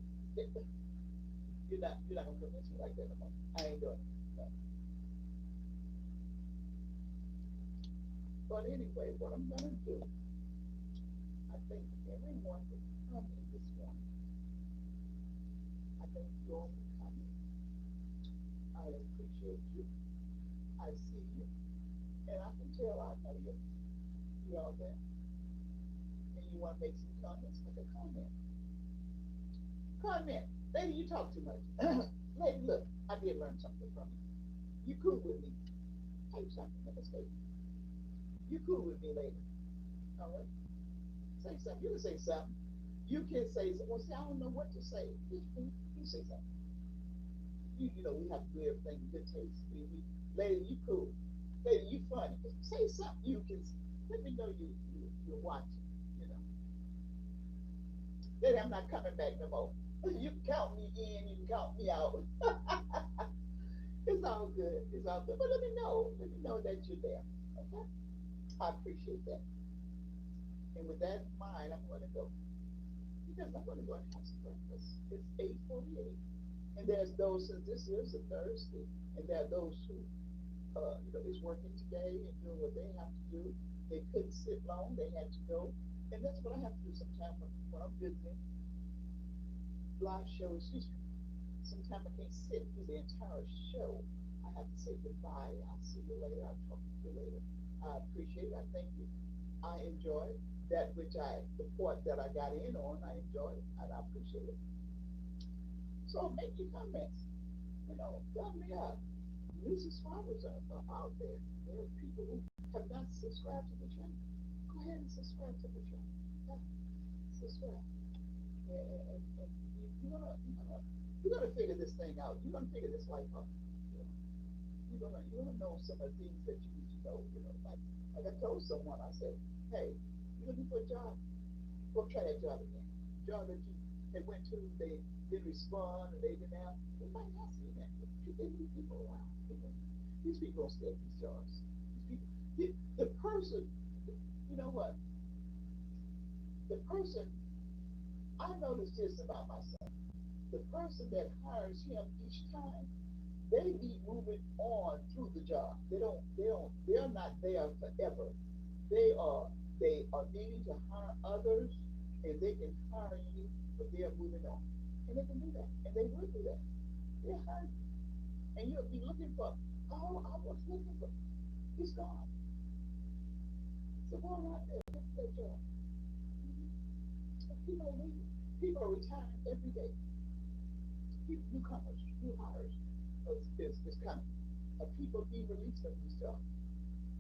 You're not gonna convince me like that no more. I ain't doing it. No. But anyway, what I'm gonna do, I think everyone that come in this morning, I thank you all for coming. I appreciate you. I see you. And I can tell I know you. You all there. And you want to make some comments, make a comment. Comment. Lady, you talk too much. Lady, look, I did learn something from you. You cool with me. Tell you something, let me say. You cool with me, lady. All right? Say something. You can say something. You can say something. Well, see, I don't know what to say. You say something. You know, we have to do everything in good taste. Lady, you cool. Lady, you funny. Say something you can let me know you're watching, you know. Lady, I'm not coming back no more. You can count me in, you can count me out. It's all good. It's all good. But let me know. Let me know that you're there. Okay? I appreciate that. And with that in mind, I'm going to go. Because I'm going to go and have some breakfast. It's 8:48. And there's those, since this is a Thursday, and there are those who, is working today and doing what they have to do. They couldn't sit long. They had to go. And that's what I have to do sometimes when I'm visiting live shows. Sometimes I can't sit through the entire show. I have to say goodbye. I'll see you later. I'll talk to you later. I appreciate it. I thank you. I enjoy that which the part that I got in on. I enjoy it, and I appreciate it. So make your comments. Tell me out. New subscribers are out there. There are people who have not subscribed to the channel. Go ahead and subscribe to the channel. Yeah, subscribe. And you're gonna figure this thing out. You're gonna figure this life out. You're gonna know some of the things that you need to know. Like I told someone, I said, hey, you're looking for a job? Go try that job again. Job that they went to, they didn't respond, and they didn't have. They might not see that. They need people around. These people don't stay at these jobs. These people, the person, you know what? The person, I noticed this about myself. The person that hires him each time they be moving on through the job. They're not there forever. They are, they are needing to hire others, and they can hire you, but they are moving on. And they can do that. And they will do that. They'll hire you. And you'll be looking for, oh, I was looking for, he's gone. So go right there, look for that job. People are leaving. People are retiring every day. Newcomers, new hires is coming. People being released from these jobs.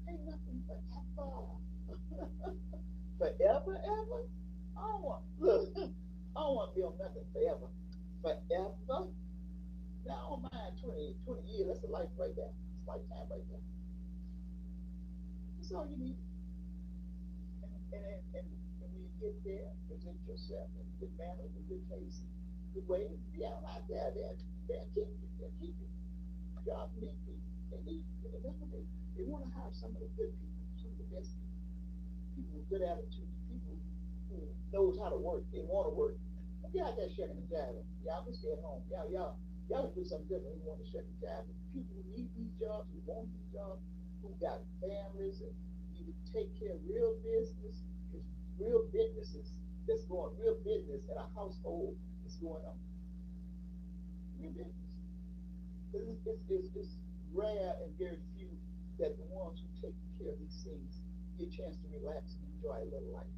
Ain't nothing forever. Forever, ever? I don't want, look, I don't want to be on nothing forever. Forever? Now, I don't mind 20 years. That's a life right there. It's a lifetime right there. That's all you need. And when you get there, present yourself in good manner, in good taste, good way. Be out there. They'll keep you. They'll keep you. God need people. They need you. That's what they want to hire some of the good people, some of the best people. People with good attitude, people who knows how to work, they want to work. Don't get out there shucking and jiving. Y'all can stay at home. Y'all can do something different. You want to shuck and jive. People who need these jobs, who want these jobs, who got families and need to take care of real business. Because real businesses that's going, real business in a household is going on. Real business. It's rare and very few that the ones who take care of these things get a chance to relax and enjoy a little life,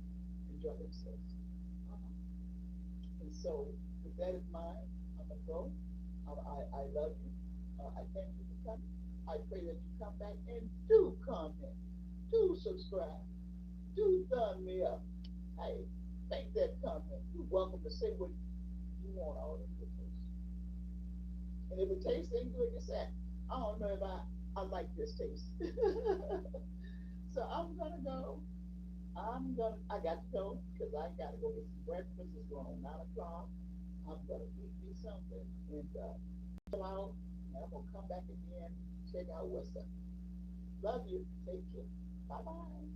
enjoy themselves. Uh-huh. And so, with that in mind, I'm gonna go. I love you. I thank you for coming. I pray that you come back and do comment, do subscribe, do thumb me up. Hey, make that comment. You're welcome to say what you want all in your face. And if it tastes ain't good, you say, I don't know if I like this taste. So I'm gonna go. I got to go because I gotta go get some breakfast. It's going on 9 o'clock. I'm gonna eat me something and chill out. And I'm gonna come back again, check out what's up. Love you. Take care. Bye bye.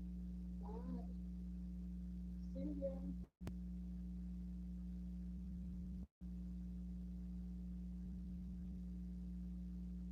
Bye. See ya.